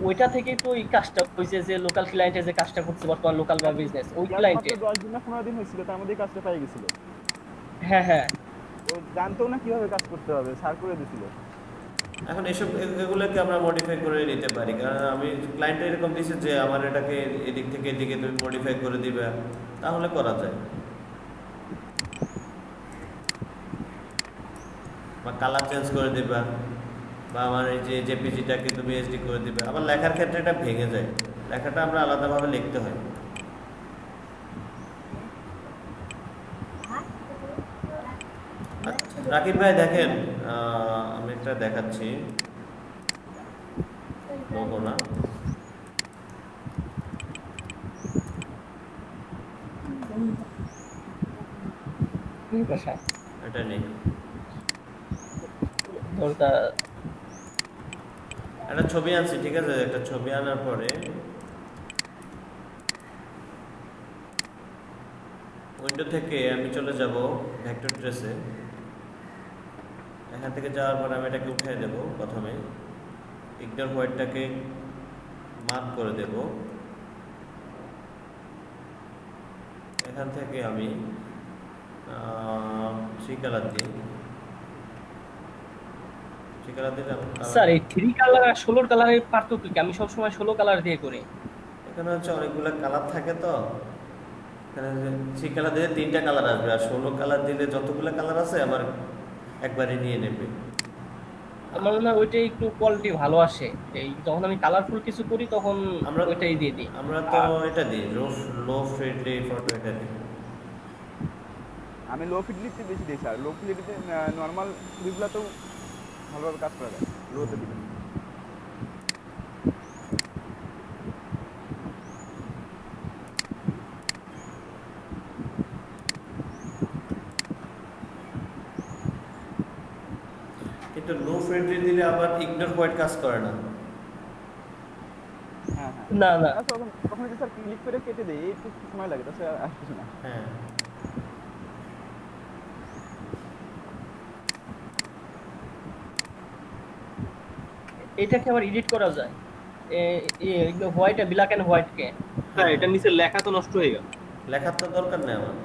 ওইটা থেকেই তো এই কাজটা হয়েছে যে লোকাল ক্লায়েন্টে যে কাজটা করছে বর্তমান লোকাল বা বিজনেস ওই মাত্র ক্লায়েন্টে। 10 দিন না 15 দিন হয়েছিল, তার মধ্যে কাজটা পাই গেছিল। হ্যাঁ হ্যাঁ, ও জানতো না কিভাবে কাজ করতে হবে, স্যার করে দিছিল। এখন এসব এগুলোকে আমরা মডিফাই করে নিতে পারি, কারণ আমি ক্লায়েন্টে এরকম দিছে যে আমার এটাকে এদিক থেকে এদিকে তুমি মডিফাই করে দিবে, তাহলে করা যায়। বা কালার চেঞ্জ করে দিবা, বা আমার এই যে জেপিজিটাকে তুমি এইচডি করে দিবে। আবার লেখার ক্ষেত্রে এটা ভেঙে যায়, লেখাটা আমরা আলাদাভাবে লিখতে হয়। আচ্ছা, রাকিব ভাই দেখেন, আমি একটা দেখাচ্ছি, লোগো না, এই ভাষা এটা নেই। ধরতা একটা ছবি আনছি, ঠিক আছে, একটা ছবি আনার পরে উইন্ডো থেকে আমি চলে যাব ভেক্টর ট্রেসে। এখান থেকে যাওয়ার পর আমি এটাকে উঠিয়ে দেব, প্রথমে ইগনোর হোয়াইটটাকে মার্ক করে দেব। এখান থেকে আমি 3 কালার দিই, 3 কালার দিলে স্যার এই 3 কালার আর 16 কালারের পার্থক্য কি? আমি সবসময় 16 কালার দিয়ে করি। এখানে হচ্ছে অনেকগুলো কালার থাকে, তো এখানে 3 কালার দিলে 3টা কালার আসবে, আর 16 কালার দিলে যতগুলো কালার আছে আমার একবারে নিয়ে নেবে। আমার মনে হয় ওইটাই একটু কোয়ালিটি ভালো আসে, এই যখন আমি কালারফুল কিছু করি তখন আমরা ওইটাই দিয়ে দিই। আমরা তো এটা দিই, লো ফ্রেন্ডলি ফটো এটা দিই। আমি লো ফিডলিটি বেশি দিই স্যার, লো ফিডলিটিতে নর্মাল ছবিগুলোতেও ভালোভাবে কাজ করা যায় লোতে দিলে। কিন্তু লো ফ্রেন্ডলি দিলে আবার ইগনোর হোয়াইট কাজ করে না। হ্যাঁ হ্যাঁ, না না, আচ্ছা তখন যদি স্যার ক্লিক করে কেটে দেয় একটু সময় লাগে, তাছাড়া আর কিছু না। হ্যাঁ, এটাকে আবার এডিট করা যায়, হোয়াইট ব্ল্যাক এন্ড হোয়াইট কে। স্যার এটার নিচে লেখা তো নষ্ট হয়ে গেল। লেখার তো দরকার নেই আমার।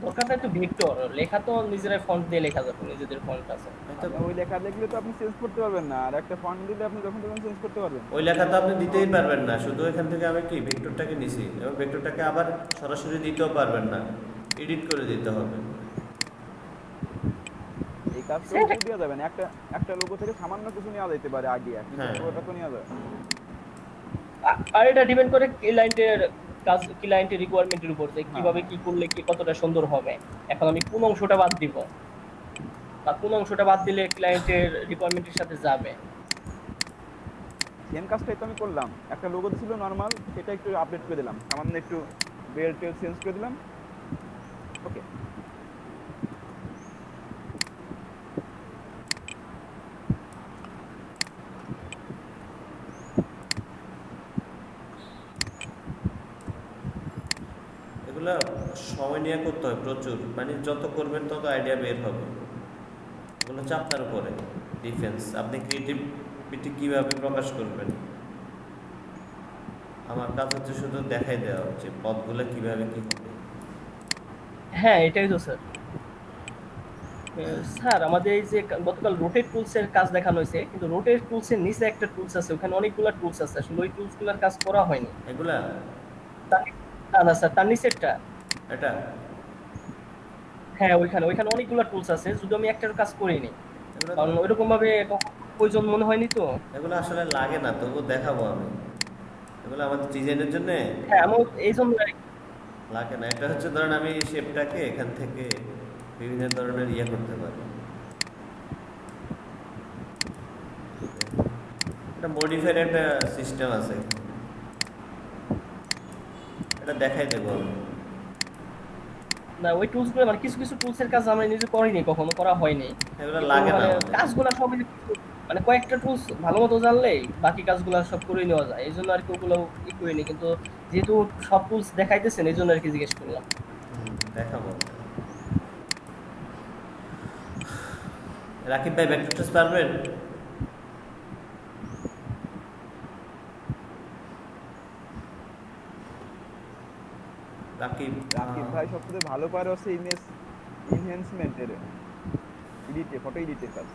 দরকারটা একটু ভেক্টর লেখা, তো নিজেরাই ফন্ট দিয়ে লেখা যাবে, নিজেদের ফন্ট আছে। হয়তো আপনি ওই লেখা দেখলে তো আপনি চেঞ্জ করতে পারবেন না, আর একটা ফন্ট দিলে আপনি যখন তখন চেঞ্জ করতে পারবেন। ওই লেখা তো আপনি দিতেই পারবেন না, শুধু এখান থেকে আমি কি ভেক্টরটাকে নিছি, এবং ভেক্টরটাকে আবার সরাসরি দিতেও পারবেন না, এডিট করে দিতে হবে। এই কাজটা সেটা- দেওয়া যাবে না, একটা একটা লোগো থেকে সামান্য কিছু নেওয়া যেতে পারে আইডিয়া, কিন্তু হ্যাঁ। ওটা তো নেওয়া যাবে না। আর এটা ডিপেন্ড করে ক্লায়েন্টের কাজ, ক্লায়েন্টের রিকোয়ারমেন্টের উপর যে কিভাবে কি করলে কি কতটা সুন্দর হবে। এখন আমি কোন অংশটা বাদ দিব বা কোন অংশটা বাদ দিলে ক্লায়েন্টের রিকোয়ারমেন্টের সাথে যাবে। সেম কাজটাই তো আমি করলাম, একটা লোগো ছিল নর্মাল, সেটা একটু আপডেট করে দিলাম, সামান্য একটু বেল্ট চেঞ্জ করে দিলাম, ওকে। এগুলা সময় নিয়ে করতে হয় প্রচুর, মানে যত করবেন তত আইডিয়া বের হবে। এগুলো চাপটার উপরে ডিফেন্স, আপনি ক্রিয়েটিভিটি কীভাবে প্রকাশ করবেন। আমার কাজ হচ্ছে শুধু দেখাই দেওয়া যে পথগুলো কীভাবে কী হবে। হ্যাঁ এটাই তো স্যার। স্যার আমাদের এই যে গতকাল রোটেট টুলস এর কাজ দেখানো হয়েছে, কিন্তু রোটেট টুলস এর নিচে একটা টুলস আছে, ওখানে অনেকগুলো টুলস আছে, আসলে ওই টুলস গুলোর কাজ করা হয়নি। এগুলা না না স্যার, তার নিচেরটা। এটা হ্যাঁ ওইখানে অনেকগুলো টুলস আছে, শুধু আমি একটার কাজ করিনি, এগুলো কারণ ওইরকম ভাবে প্রয়োজন মনে হয়নি তো। এগুলো আসলে লাগে না, তবু দেখাবো আমি। এগুলো আমাদের ডিজাইনের জন্য হ্যাঁ আমি এই জন্য লাগে না। এটা হচ্ছে ধরেন আমি শেপটাকে এখান থেকে বিভিন্ন ধরনের ইয়ে করতে পারি। এটা মডিফাইড একটা সিস্টেম আছে, এটা দেখাই দেবো আমি। না ওই টুলস গুলো মানে কিছু কিছু টুলসের কাজ আমরা নিজে করিনি, কখনো করা হয়নি। এগুলো কিন্তু লাগে না মানে আমাদের। কাজগুলো সব মানে কয়েকটা টুলস ভালো মতো জানলেই বাকি কাজগুলো সব করে নেওয়া যায়, এই জন্য আর কি ওগুলো করিনি। কিন্তু যেহেতু সব টুলস দেখাইতেছেন এই জন্য আর কি জিজ্ঞেস করলাম। দেখাবো। রাকিব ভাই ভেক্টর ট্রেস পারবেন? রাকিব রাকিব ভাই সবথেকে ভালো পারে হচ্ছে ইমেজ এনহ্যান্সমেন্টের এডিটে, ফটো এডিটের কাজ।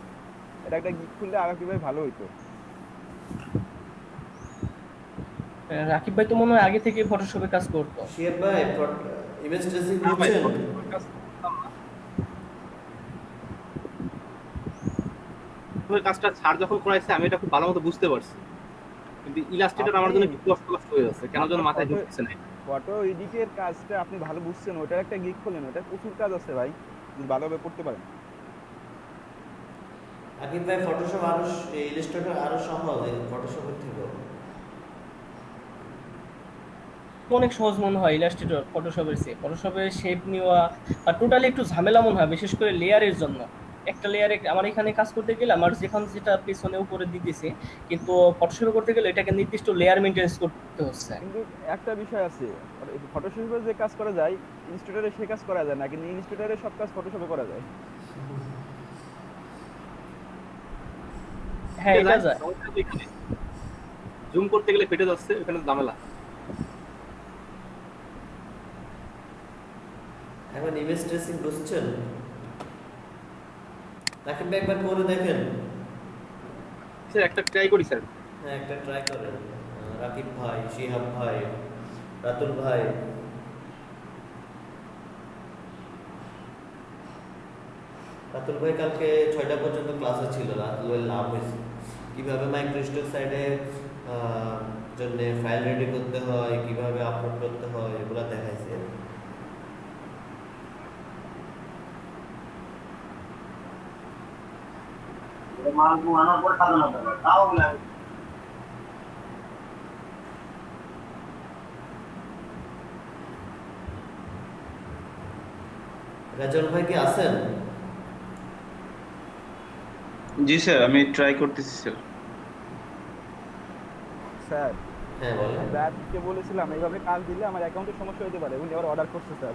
এটা একটা গিগ খুললে রাকিব ভাই ভালো হইতো। রাকিব ভাই তো মনে হয় আগে থেকে ফটোশপে কাজ করতো। শিয়াব ভাই ইমেজ ট্রেসিং না ভাই, বুঝছেন? Photoshop কাজ করতাম না। ওই কাজটা ছাড় যখন করাইছে আমি এটা খুব ভালো মতো বুঝতে পারছি, কিন্তু ইলাস্ট্রেটর আমার জন্য একটু কষ্ট হয়ে যাচ্ছে, কেন যেন মাথায় ঢুকছে না। ফটো এডিটের কাজটা আপনি ভালো বুঝছেন, ওটার একটা গিগ খোলেন, ওটা প্রচুর কাজ আছে ভাই, যদি ভালোভাবে করতে পারেন। রাকিব ভাই ফটোশপ আরো ইলাস্ট্রেটর আরো সহজ ফটোশপের থেকে। অনেক সহজ মনে হয় ইলাস্ট্রেটর ফটোশপের চেয়ে। ফটোশপে শেপ নেওয়া আর টোটালি একটু ঝামেলা মনে হয়, বিশেষ করে লেয়ারের জন্য। একটা লেয়ারে আমার এখানে কাজ করতে গেলে আমার যেখানে যেটা পেছনে উপরে দিতেছি, কিন্তু ফটোশপে করতে গেলে এটাকে নির্দিষ্ট লেয়ার মেনটেন্স করতে হচ্ছে। কিন্তু একটা বিষয় আছে, ফটোশপে যে কাজ করা যায় ইনস্টিটিউটরে সে কাজ করা যায় না, কিন্তু ইনস্টিটিউটরে সব কাজ ফটোশপে করা যায়। হ্যাঁ এটা যায়। জুম করতে গেলে ফেটে যাচ্ছে, এখানে ঝামেলা। এখন ইমেজ ট্রেসিং বুঝছেন? রাকিব ভাই একবার করে দেখেন। স্যার একটা ট্রাই করি স্যার। হ্যাঁ একটা ট্রাই করেন। রাকিব ভাই, শিহাব ভাই, রাতুল ভাই। রাতুল ভাই কালকে 6টা পর্যন্ত ক্লাসে ছিল, রাতুল ভাই লাভ হয়েছে কিভাবে মাইক্রোস্টক সাইডে জন্য ফাইল রেডি করতে হয়, কিভাবে আপলোড করতে হয়, এগুলো দেখাইছে। রাজল ভাই কি আছেন? জি স্যার, আমি ট্রাই করতেছি স্যার। স্যার হ্যাঁ বলেন। ব্যাটকে বলেছিলাম এইভাবে কাজ দিলে আমার অ্যাকাউন্টে সমস্যা হতে পারে, উনি আবার অর্ডার করছে স্যার।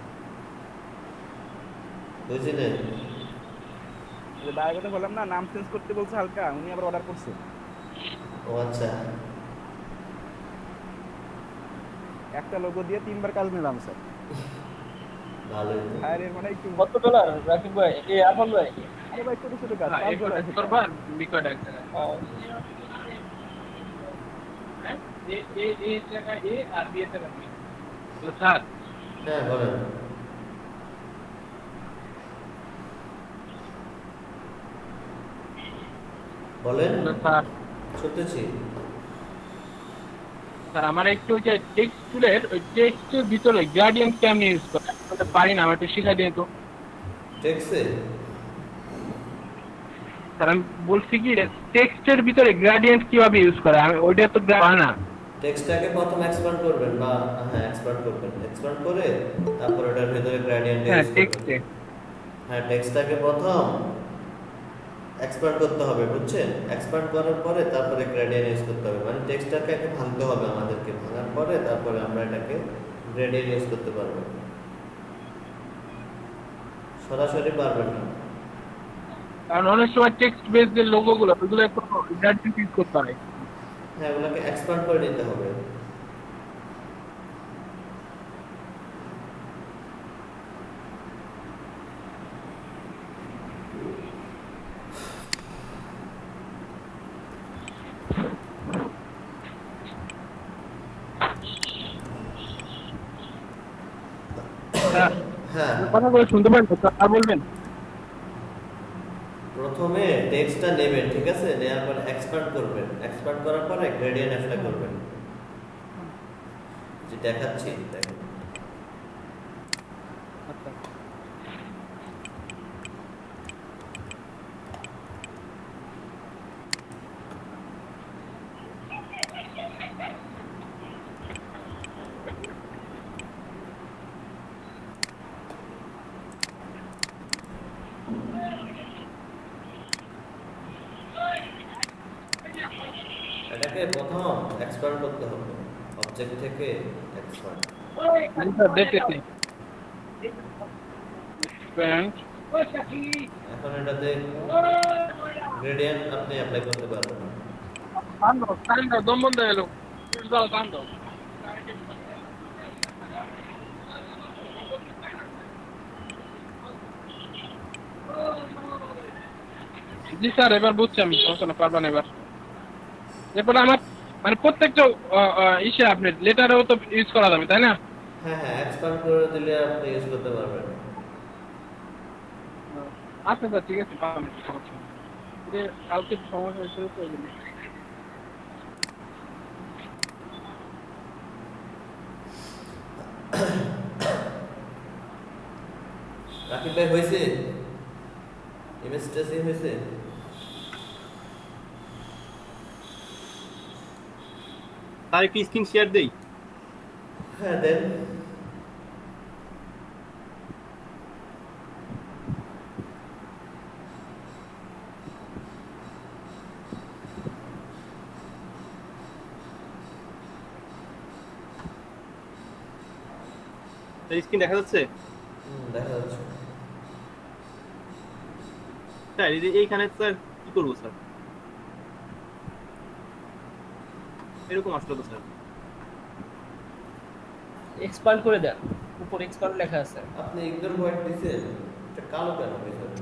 বুঝলেন? বাইরের কথা বললাম না, নাম চেঞ্জ করতে বলছে হালকা, উনি আবার অর্ডার করছে। ও আচ্ছা। একটা লোগো দিয়ে 3বার কাজ নিলাম স্যার। ভালোই তো। আর এর মানে একটু কত ডলার রাকিব ভাই, এই আরফান ভাই? আরে ভাই ছোট ছোট কাজ, হ্যাঁ, 5 ডলার। এই টাকা এ আর বি টাকা বি। তো স্যার হ্যাঁ বলেন। বলেন, স্যার শুনতেছি। স্যার আমার একটু ওই যে টেক্সট টুলের ওই টেক্সটের ভিতরে গ্রেডিয়েন্ট কেমনে ইউজ করে আমি তো পারি না, আমার একটু শিখাই দিন তো। টেক্সে স্যার আমি বলছি কি টেক্সটের ভিতরে গ্রেডিয়েন্ট কিভাবে ইউজ করে, আমি ওইটা তো হয় না। টেক্সটটাকে প্রথম এক্সপ্যান্ড করবেন, বা হ্যাঁ এক্সপ্যান্ড করবেন, এক্সপ্যান্ড করে তারপর ওটার ভিতরে গ্রেডিয়েন্ট হ্যাঁ ইউজ করবেন। টেক্সটে হ্যাঁ টেক্সটটাকে প্রথম এক্সপ্যান্ড করতে হবে, বুঝছেন? এক্সপ্যান্ড করার পরে তারপরে গ্রেডিয়েন্ট ইউজ করতে হবে, মানে টেক্সটটাকে আগে ভাঙতে হবে আমাদেরকে, ভাঙার পরে তারপরে আমরা এটাকে গ্রেডিয়েন্ট ইউজ করতে পারবো। সরাসরি পারবেন না। কারণ অনেক সময় টেক্সট বেস যে লোগোগুলো ওগুলো একটু গ্রেডিয়েন্ট ইউজ করতে হয়। হ্যাঁ ওগুলোকে এক্সপ্যান্ড করে নিতে হবে। স্যার হ্যাঁ কথা বলে শুনতে পারেন তো, আর বলবেন। প্রথম প্রথমে টেক্সটটা নেবেন, ঠিক আছে? নেওয়ার পর এক্সপার্ট করবেন, এক্সপার্ট করার পরে গ্রেডিয়েন্ট অ্যাপ্লাই করবেন। যে দেখাচ্ছি দেখেন, আচ্ছা এটাকে প্রথম এক্সপার্ট করতে হবে, অবজেক্ট থেকে এক্সপার্ট। জি স্যার দেখতেছি Friends, এখন এটাতে গ্রেডিয়েন্ট আপনি অ্যাপ্লাই করতে পারবেন। Sando, দম বন্ধ হয়ে গেল Sando জি স্যার এবার বুঝছি আমি, সমস্যা না, পারবেন এবার। এরপরে আমার মানে প্রত্যেকটা ইসে আপনি লেটারেও তো ইউজ করা যাবে তাই না? হ্যাঁ হ্যাঁ, এক্সপার্ট করে দিলে আপনি ইউজ করতে পারবেন। আচ্ছা স্যার ঠিক আছে, পাবেন, সমস্যা নেই। যে কালকে সমস্যা হয়েছিল তো ওই জন্য। রাকিব ভাই হয়েছে? ইমেজ ট্রেসিং হয়েছে? তার একটি স্ক্রিন শেয়ার দেই। হ্যাঁ দেন। তার স্ক্রিন দেখা যাচ্ছে? দেখা যাচ্ছে। স্যার এই যে এইখানে স্যার কি করবো স্যার? এরকম আসলো তো স্যার। এক্সপান্ড করে দেন, উপর এক্সপান্ড লেখা আছে। আপনি ইগনোর হোয়াইট দিছেন, এটা কালো কেন ভিতরে?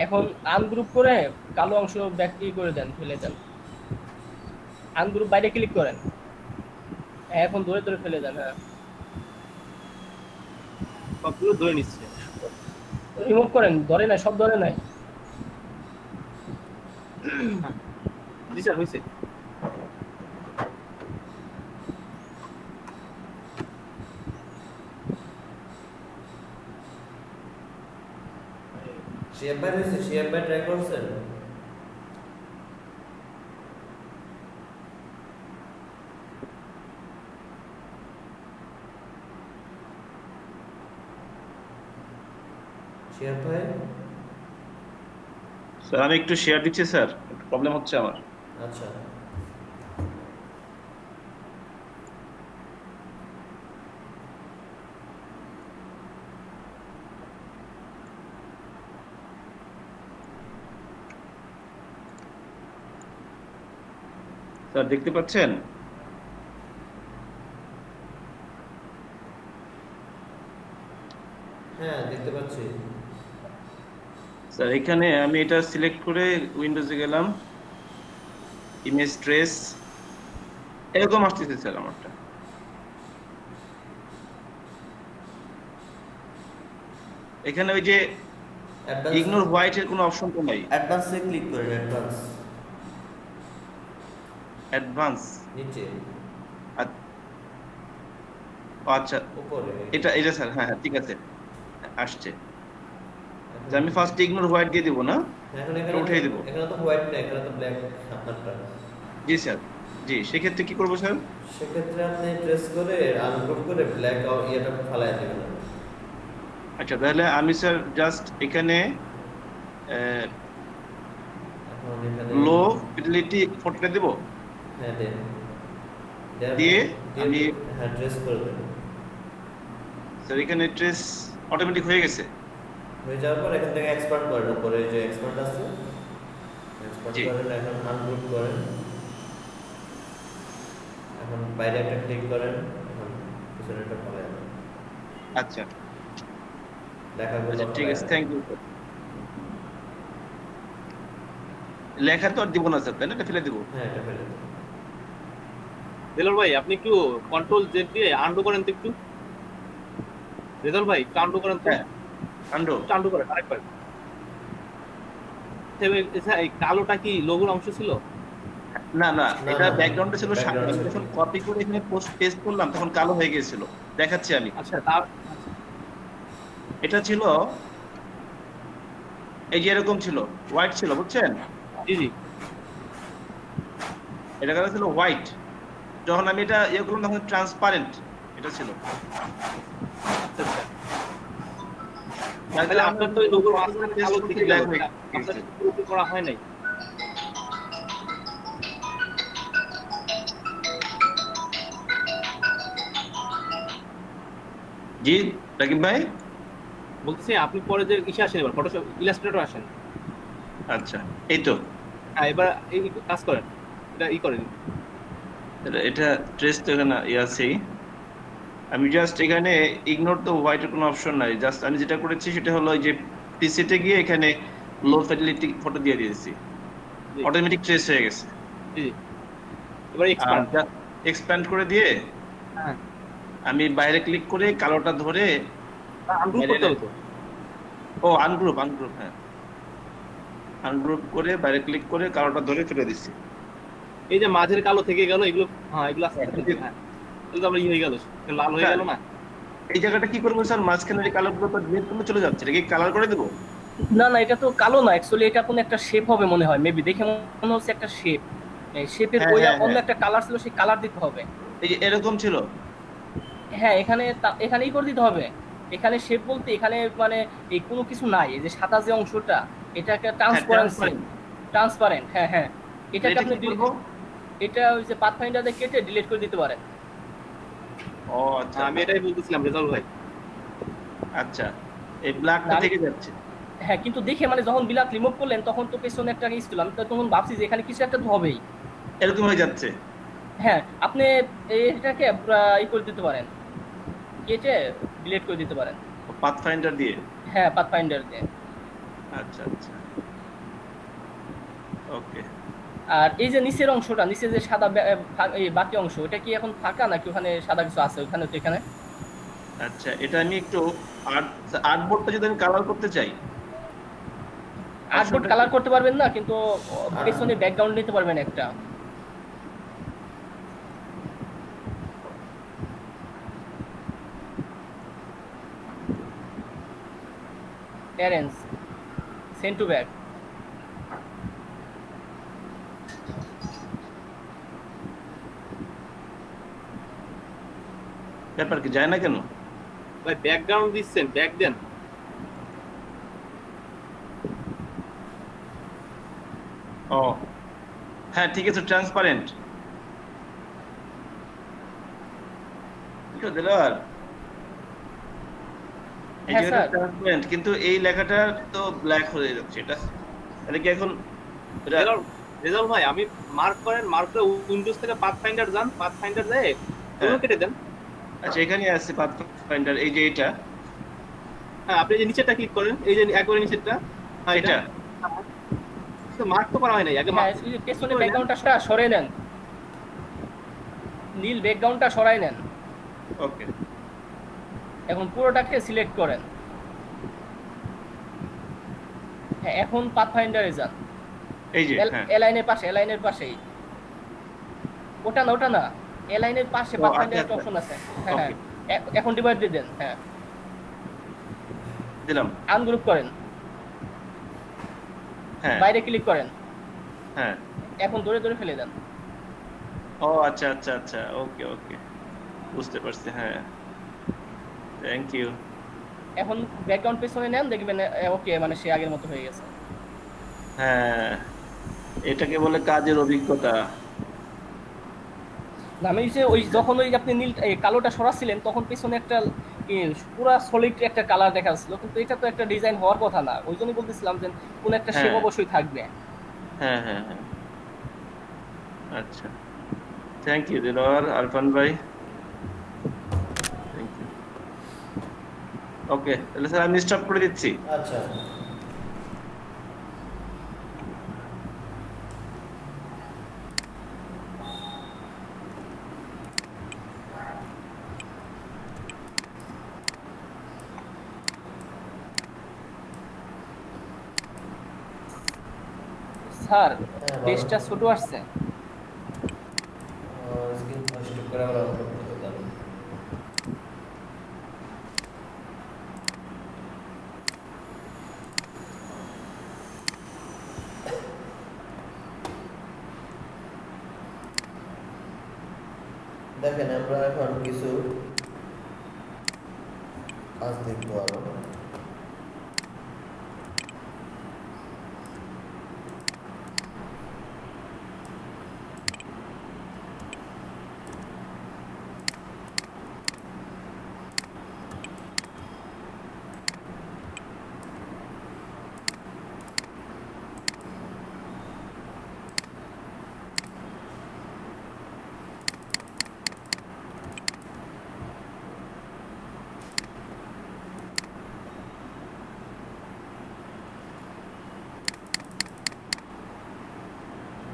এখন আনগ্রুপ করে কালো অংশ ব্যাক করে দেন, ফেলে দেন। আনগ্রুপ বাইরে ক্লিক করেন, এখন ধরে ধরে ফেলে দেন। হ্যাঁ, সবগুলো ধরে নিচ্ছে। রিমুভ করেন, ধরে নাই, সব ধরে নাই। জি স্যার হয়েছে। শেপ বাই হয়েছে, শেপ বাই ট্রাই করছেন? শেপ ভাই স্যার আমি একটু শেয়ার দিচ্ছি স্যার, একটু প্রবলেম হচ্ছে আমার। আচ্ছা, স্যার দেখতে পাচ্ছেন? হ্যাঁ দেখতে পাচ্ছি। স্যার এখানে আমি এটা সিলেক্ট করে উইন্ডোজে গেলাম, ইমেজ ট্রেস, এরকম আসতেছে স্যার আমারটা। এখানে ওই যে ইগনোর হোয়াইট এর কোনো অপশন তো নাই। অ্যাডভান্সে ক্লিক করেন, অ্যাডভান্স অ্যাডভান্স নিচে আচ্ছা উপরে। এটা স্যার, হ্যাঁ হ্যাঁ ঠিক আছে, আসছে। যে আমি ফার্স্ট ইগনোর হোয়াইট দিয়ে দিব না, এখন এখানে উঠিয়ে দিব। এখানে তো হোয়াইট না, এখানে তো ব্ল্যাক আপনারটা। জি স্যার, জি সেক্ষেত্রে কি করবো স্যার? সেক্ষেত্রে আপনি ট্রেস করে আনগ্রুপ করে ব্ল্যাক ইয়েটা ফালাই দেবেন। আচ্ছা তাহলে আমি স্যার জাস্ট এখানে এখন এখানে লো ফিডেলিটি ফটোটা দেব। হ্যাঁ দেন, দিয়ে আমি হ্যাঁ ট্রেস করে দেন। স্যার এখানে ট্রেস অটোমেটিক হয়ে গেছে। হয়ে যাওয়ার পর এখান থেকে এক্সপার্ট করেন, উপরে যে এক্সপার্ট আছে এক্সপার্ট জি। করেন, এখন আনগ্রুপ করেন, এখন বাইরে একটা ক্লিক করেন, এখন পিছনেরটা ফালাই দেন। আচ্ছা লেখাগুলো আচ্ছা ঠিক ফালাই আছে, দেন। Thank you. লেখা তো আর দিব না স্যার, তাই না? এটা ফেলে দিব। হ্যাঁ এটা ফেলে দেন। দেলোর ভাই আপনি একটু কন্ট্রোল জেড দিয়ে আন্ডু করেন তো একটু। রেজাল্ট ভাই একটু আন্ডু করেন তো। হ্যাঁ আন্ডো চালু করেন আরেকবার। এই কালোটা কি লোগোর অংশ ছিল? না না, না, এটা না, ব্যাকগ্রাউন্ডে ছিল সাদা। background আমি ছিল। যখন কপি করে এখানে পেস্ট করলাম তখন কালো হয়ে গিয়েছিল। দেখাচ্ছি আমি। আচ্ছা তার এটা ছিল এই যে এরকম ছিল, হোয়াইট ছিল, বুঝছেন? জি জি এটা কালার ছিল হোয়াইট। যখন আমি এটা ইয়ে করলাম তখন ট্রান্সপারেন্ট এটা ছিল। আচ্ছা আচ্ছা। তাহলে আপনার তো লোগোর মাঝখানে কালো থেকে গেল, আপনার পুরোপুরি করা হয় নাই। জি রাকিব ভাই। বলতেছি আপনি পরে যে ইসে আসেন, এবার ফটোশপ ইলাস্ট্রেটর আসেন। আচ্ছা এই তো হ্যাঁ এবার এই কাজ করেন, এটা করেন। এটা ট্রেস তো এখানে আছেই। আমি জাস্ট এখানে ইগনোর তো হোয়াইটের কোনো অপশন নাই। জাস্ট আমি যেটা করেছি সেটা হলো যে পিসিতে গিয়ে এখানে লো ফিডেলিটি ফটো দিয়ে দিয়েছি, জি অটোমেটিক ট্রেস হয়ে গেছে। জি এবার আর এক্সপান্ড। এক্সপ্যান্ড করে দিয়ে হ্যাঁ আমি বাইরে ক্লিক করে কালোটা ধরে আনগ্রুপ করতে হবে তো। ও আনগ্রুপ হ্যাঁ, আনগ্রুপ করে বাইরে ক্লিক করে কালোটা ধরে ফেলে দিচ্ছি। এই যে মাঝের কালো থেকে গেল, এগুলো হ্যাঁ এগুলো আস্তে আস্তে হ্যাঁ এগুলো তো আমরা হয়ে গেল, লাল হয়ে গেল না। এই জায়গাটা কি করবো স্যার? মাঝখানের এই কালারগুলো তো ডিলিট করে চলে যাচ্ছে, এটা কি কালার করে দেবো? না না, এটা তো কালো না, অ্যাকচুয়ালি এটা কোনো একটা শেপ হবে মনে হয়, মেবি দেখে মনে হচ্ছে একটা শেপ। এই শেপের হ্যাঁ, ওই হ্যাঁ, অন্য হ্যাঁ। একটা কালার ছিল, সেই কালার দিতে হবে। এই যে এরকম ছিল। হ্যাঁ এখানে এখানেই করে দিতে হবে। এখানে শেপ বলতে এখানে মানে এই কোনো কিছু নাই, এই যে সাদা যে অংশটা এটা একটা ট্রান্সপারেন্সি, ট্রান্সপারেন্ট। হ্যাঁ হ্যাঁ, এটাকে এটা আপনি কি করবো? এটা ওই যে পাথফাইন্ডারে কেটে ডিলিট করে দিতে পারেন। ও আচ্ছা, আমি এটাই বলতেছিলাম রেজাল্ট ভাই। আচ্ছা এই ব্ল্যাকটা থেকে যাচ্ছে। হ্যাঁ কিন্তু দেখে মানে যখন বিলাক রিমুভ করলেন তখন তো পেছনে একটা ইস ছিল, আমি তো তখন ভাবছি যে এখানে কিছু একটা তো হবেই। এরকম হয়ে যাচ্ছে। হ্যাঁ আপনি এটাকে ই করে দিতে পারেন, কেটে ডিলিট করে দিতে পারেন। পাথফাইন্ডার দিয়ে। হ্যাঁ পাথফাইন্ডার দিয়ে। আচ্ছা আচ্ছা ওকে। আর এই যে নিচের অংশটা, নিচে যে সাদা এই বাকি অংশ, ওটা কি এখন ফাঁকা নাকি ওখানে সাদা কিছু আছে ওখানে? তো এখানে আচ্ছা এটা আমি একটু আর্টবোর্ডটা যদি আমি কালার করতে চাই, আর্টবোর্ড কালার করতে পারবেন না, কিন্তু পেছনে ব্যাকগ্রাউন্ড নিতে পারবেন একটা। Arrange send to back. ব্যাপার কি যায় না কেন? ভাই ব্যাকগ্রাউন্ড দিচ্ছেন, ব্যাক দেন। ও হ্যাঁ ঠিক আছে, ট্রান্সপারেন্ট দিলার। এই হ্যাঁ, যে স্যার। ট্রান্সপারেন্ট, কিন্তু এই লেখাটা তো ব্ল্যাক হয়ে যাচ্ছে। এটা এটা কি এখন রেজাল্ট ভাই আমি মার্ক করেন, মার্ক করে উইন্ডোজ থেকে পাথফাইন্ডার যান, পাথফাইন্ডার যায় ওগুলো কেটে দেন। আচ্ছা এখানে আছে পাথফাইন্ডার, এই যে এটা। হ্যাঁ আপনি যে নিচেরটা ক্লিক করেন, এই যে একবারে নিচেরটা, হ্যাঁ এটা তো মার্ক তো করা হয় নাই আগে। হ্যাঁ এই যে পেছনে ব্যাকগ্রাউন্ডটা সরাই নেন, নীল ব্যাকগ্রাউন্ডটা সরাই নেন। ওকে এখন পুরোটাকে সিলেক্ট করেন। হ্যাঁ এখন পাথফাইন্ডারে যান, এই যে হ্যাঁ এলাইনের পাশে, এলাইনের পাশেই। ওটা না, ওটা না, এলাইনের পাশে ও, পাথফাইন্ডার আচ্ছা, একটা আচ্ছা। অপশন আছে। হ্যাঁ হ্যাঁ Okay. এখন ডিভাইড দিয়ে দেন। হ্যাঁ দিলাম। আনগ্রুপ করেন, হ্যাঁ বাইরে ক্লিক করেন, হ্যাঁ এখন ধরে ধরে ফেলে দেন। ও আচ্ছা আচ্ছা আচ্ছা ওকে ওকে বুঝতে পারছি। হ্যাঁ থ্যাংক ইউ। এখন ব্যাকগ্রাউন্ড পেছনে নেন, দেখবেন ওকে, মানে সে আগের মতো হয়ে গেছে। হ্যাঁ এটাকে বলে কাজের অভিজ্ঞতা। না আমি যে ওই যখন ওই আপনি নীল এই কালোটা সরাচ্ছিলেন তখন পেছনে একটা পুরা সলিড একটা কালার দেখা যাচ্ছিল, কিন্তু এটা তো একটা ডিজাইন হওয়ার কথা না, ওই জন্যই বলতেছিলাম যে কোন একটা শেপ হ্যাঁ। অবশ্যই থাকবে। হ্যাঁ হ্যাঁ হ্যাঁ আচ্ছা থ্যাংক ইউ দিলওয়ার আরফান ভাই, থ্যাংক ইউ। ওকে তাহলে স্যার আমি স্টপ করে দিচ্ছি। আচ্ছা স্যার হ্যাঁ, বলো। টেস্টটা ছোট আসছে। স্ক্রিন ফার্স্ট করে আবার অন করতে হবে তাহলে। দেখেন আমরা এখন কিছু কাজ দেখবো আরো।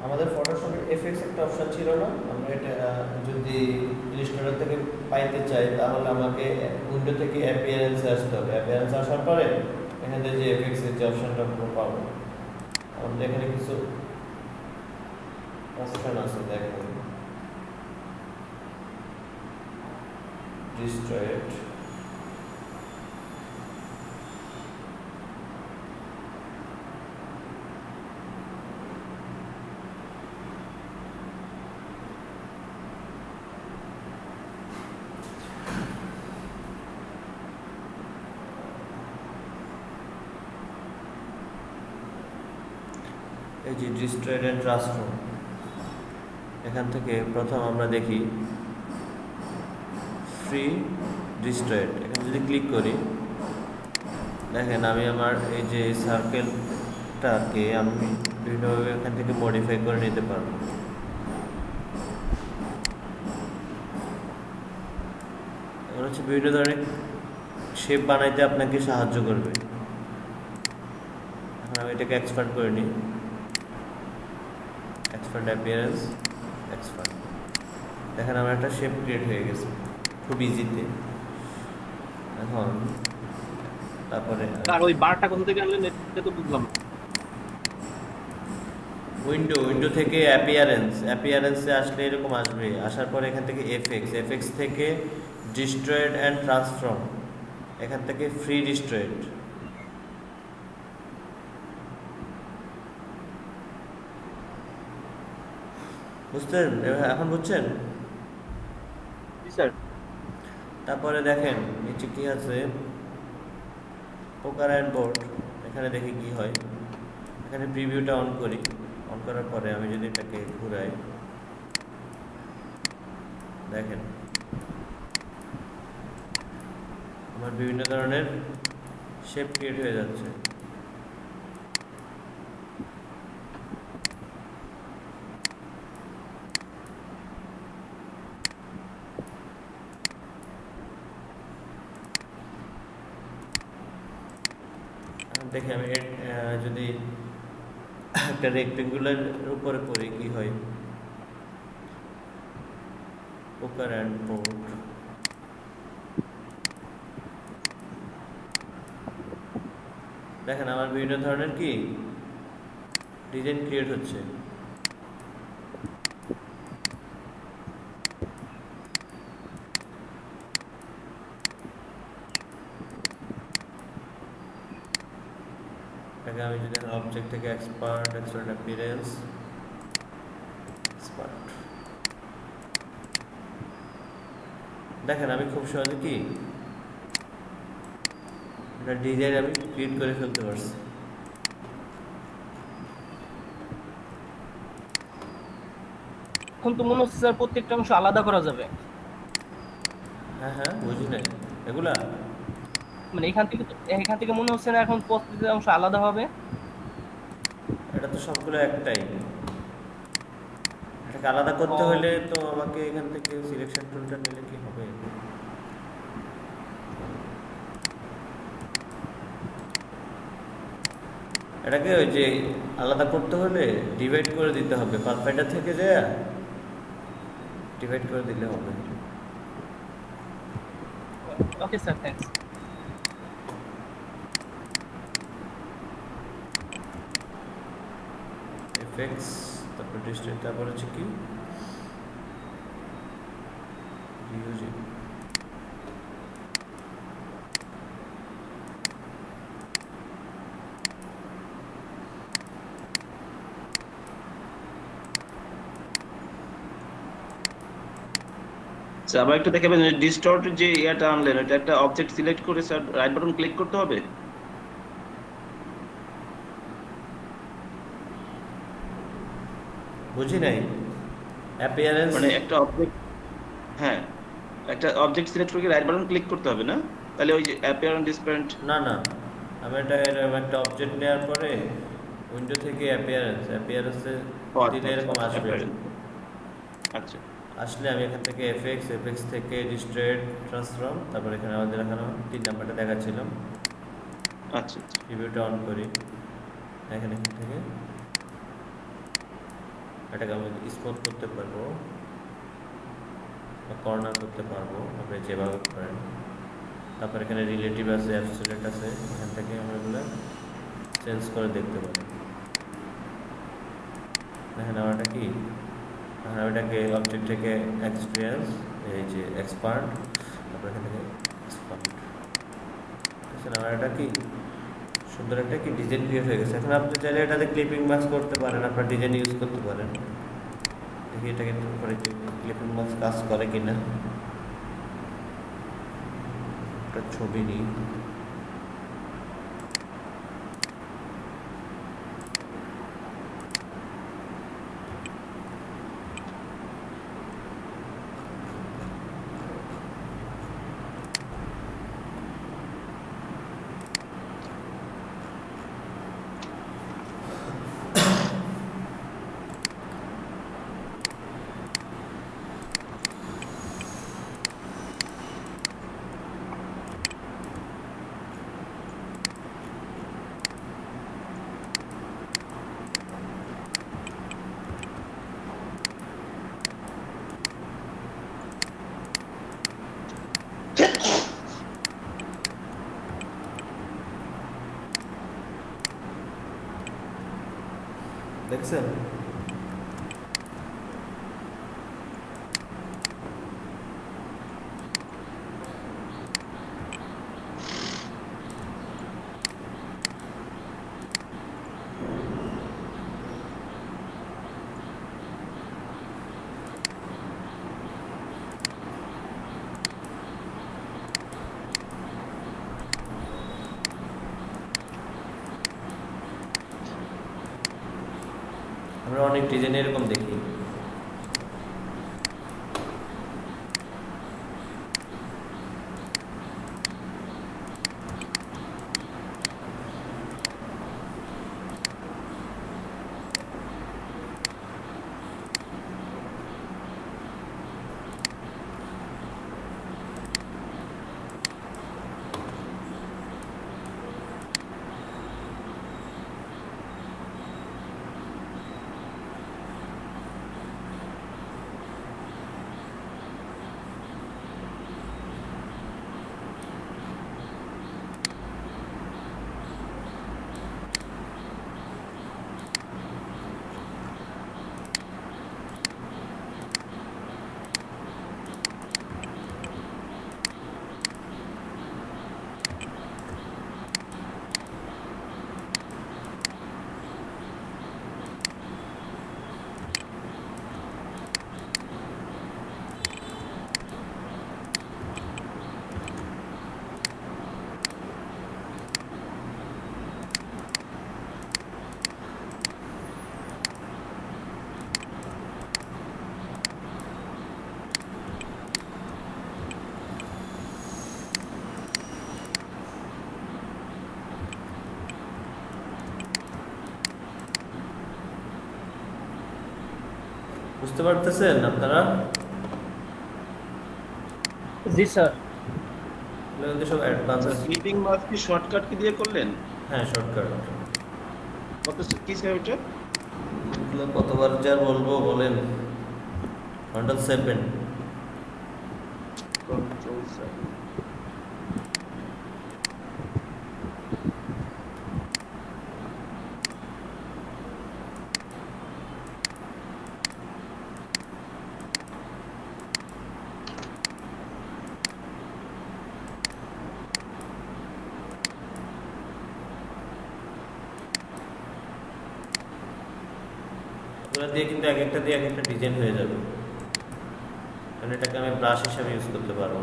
আমাদের ফটোশপে এফএক্স একটা অপশন ছিল না, আমরা এটা যদি ইলাস্ট্রেটর থেকে পাইতে চাই তাহলে আমাকে উইন্ডো থেকে অ্যাপিয়ারেন্সে আসতে হবে। অ্যাপিয়ারেন্স আসার পরে এখানে যে এফএক্স এর যে অপশনটা পাবো, আমাদের এখানে কিছু অপশন আছে দেখেন, ডিস্ট্রয়েড, এই যে ডিস্ট্রয়েড এন্ড ট্রান্সফর্ম। এখান থেকে প্রথম আমরা দেখি ফ্রি ডিস্ট্রয়েড, এখানে যদি ক্লিক করি দেখেন আমি আমার এই যে সার্কেলটাকে আমি বিভিন্নভাবে এখান থেকে মডিফাই করে নিতে পারবো। এবার হচ্ছে বিভিন্ন ধরনের শেপ বানাইতে আপনাকে সাহায্য করবে। এখন আমি এটাকে এক্সপান্ড করে নিই, এক্সপান্ড অ্যাপিয়ারেন্স, এক্সপান্ড। দেখেন আমার একটা শেপ ক্রিয়েট হয়ে গেছে খুব ইজিতে। এখন তারপরে স্যার ওই বারটা কোথা থেকে আনলেন এটা তো বুঝলাম না। উইন্ডো থেকে অ্যাপিয়ারেন্সে আসলে এরকম আসবে। আসার পরে এখান থেকে এফএক্স থেকে ডিস্ট্রয়েড অ্যান্ড ট্রান্সফর্ম, এখান থেকে ফ্রি ডিস্ট্রয়েড। বুঝতেন? এখন বুঝছেন? জি স্যার। তারপরে দেখেন নিচে কি আছে, পোকার অ্যান্ড বোর্ড। এখানে দেখি কি হয়। এখানে প্রিভিউটা অন করি, অন করার পরে আমি যদি এটাকে ঘুরাই দেখেন আমার বিভিন্ন ধরনের শেপ ক্রিয়েট হয়ে যাচ্ছে। দেখে আমি যদি একটা রেক্টেঙ্গুলার উপরে করি কি হয়, পোকার অ্যান্ড বোর্ড। দেখেন আমার বিভিন্ন ধরনের কি ডিজাইন ক্রিয়েট হচ্ছে। আমি যদি অবজেক্ট থেকে এক্সপার্ট অ্যাপিয়ারেন্স, এক্সপার্ট, দেখেন আমি খুব সহজে কি একটা ডিজাইন আমি ক্রিয়েট করে ফেলতে পারছি। এখন তো মনে হচ্ছে স্যার প্রত্যেকটা অংশ আলাদা করা যাবে। হ্যাঁ হ্যাঁ, বুঝি নাই এগুলা। মানে এখান থেকে মনে হচ্ছে না এখন প্রত্যেকটা অংশ আলাদা হবে। এটা তো সবগুলো একটাই, এটাকে আলাদা করতে হলে তো আমাকে এখান থেকে সিলেকশন টুলটা নিলে কি হবে? এটাকে ওই যে আলাদা করতে হলে ডিভাইড করে দিতে হবে, পাথফাইন্ডার থেকে যায় ডিভাইড করে দিলে হবে। Okay sir, thanks. এফএক্স, তারপর ডিস্ট্রিক্ট, তারপর হচ্ছে কি রিউজিং। স্যার আবার একটু দেখাবেন ডিস্টর্ট যে ইয়াটা আনলেন, এটা একটা অবজেক্ট সিলেক্ট করে স্যার রাইট বাটন ক্লিক করতে হবে। বুঝি নাই অ্যাপিয়ারেন্স মানে একটা অবজেক্ট, হ্যাঁ একটা অবজেক্ট সিলেক্ট করে রাইট বাটন ক্লিক করতে হবে না? তাহলে ওই যে অ্যাপিয়ারেন্স ডিসপ্যারেন্ট। না না, আমি এটা এরকম একটা অবজেক্ট নেওয়ার পরে উইন্ডো থেকে অ্যাপিয়ারেন্সে দিলে এরকম আসবে। আচ্ছা আসলে আমি এখান থেকে এফএক্স থেকে ডিস্ট্রেট ট্রান্সফর্ম, তারপর এখানে আমাদের এখানে 3 নাম্বারটা দেখাচ্ছিলাম। আচ্ছা রিভিউটা অন করি, এখান থেকে এটাকে আমি স্মুথ করতে পারবো বা কর্নার করতে পারবো, আপনি যেভাবে করেন। তারপর এখানে রিলেটিভ আছে, অ্যাবসলিউট আছে, এখান থেকে আমরা এগুলো চেঞ্জ করে দেখতে পারি। দেখেন আমারটা কি, এটাকে অবজেক্ট থেকে এক্সপিরিয়েন্স, এই যে এক্সপার্ট, তারপর এখান থেকে এক্সপার্ট, বুঝছেন আমার এটা কি সুন্দর একটা কি ডিজাইন ক্রিয়েট হয়ে গেছে। এখন আপনি চাইলে এটাতে ক্লিপিং মাস্ক করতে পারেন, আপনার ডিজাইন ইউজ করতে পারেন। দেখি এটা কিন্তু ক্লিপিং মাস্ক কাজ করে কিনা, একটা ছবি নিই। দেখছেন আমরা অনেক ডিজাইন এরকম দেখি। বুঝতে পারতেছেন আপনারা? জি স্যার। এগুলো সব অ্যাডভান্স। ক্লিপিং মাস্ক কি শর্টকাট কি দিয়ে করলেন? হ্যাঁ শর্টকাট। কত কি স্যার এটা? এগুলো কতবার যার বলবো বলেন? কন্ট্রোল 7। কন্ট্রোল 7। এগুলো দিয়ে কিন্তু এক একটা দিয়ে এক একটা ডিজাইন হয়ে যাবে, কারণ এটাকে আমি ব্রাশ হিসাবে ইউজ করতে পারবো।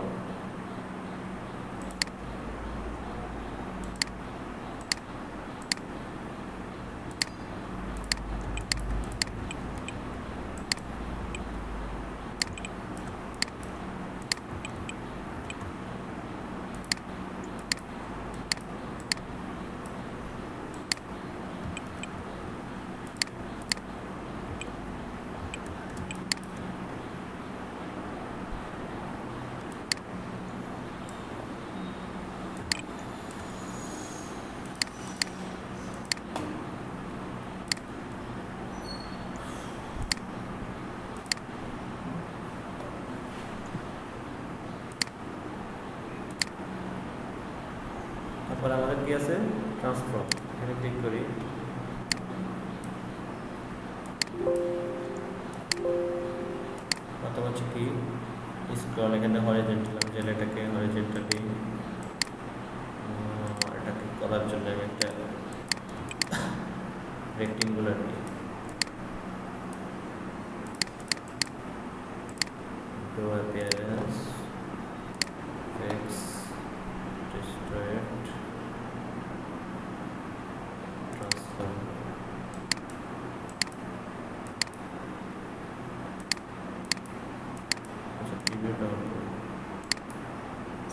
তারপরে আমাদের কি আছে, ট্রান্সফর্ম, এখানে ক্লিক করি। প্রথম হচ্ছে কি স্ক্রল, এখানে হরিজন্টাল, আমি চাইলে এটাকে হরিজন্টালি এটাকে করার জন্য আমি একটা রেক্টেঙ্গুলার নিই, ডো অ্যাপিয়ারেন্স, ফিক্স, ডিস্ট্রয়েড, ট্রান্সফর্ম। আচ্ছা, প্রিভিউটা অন করি।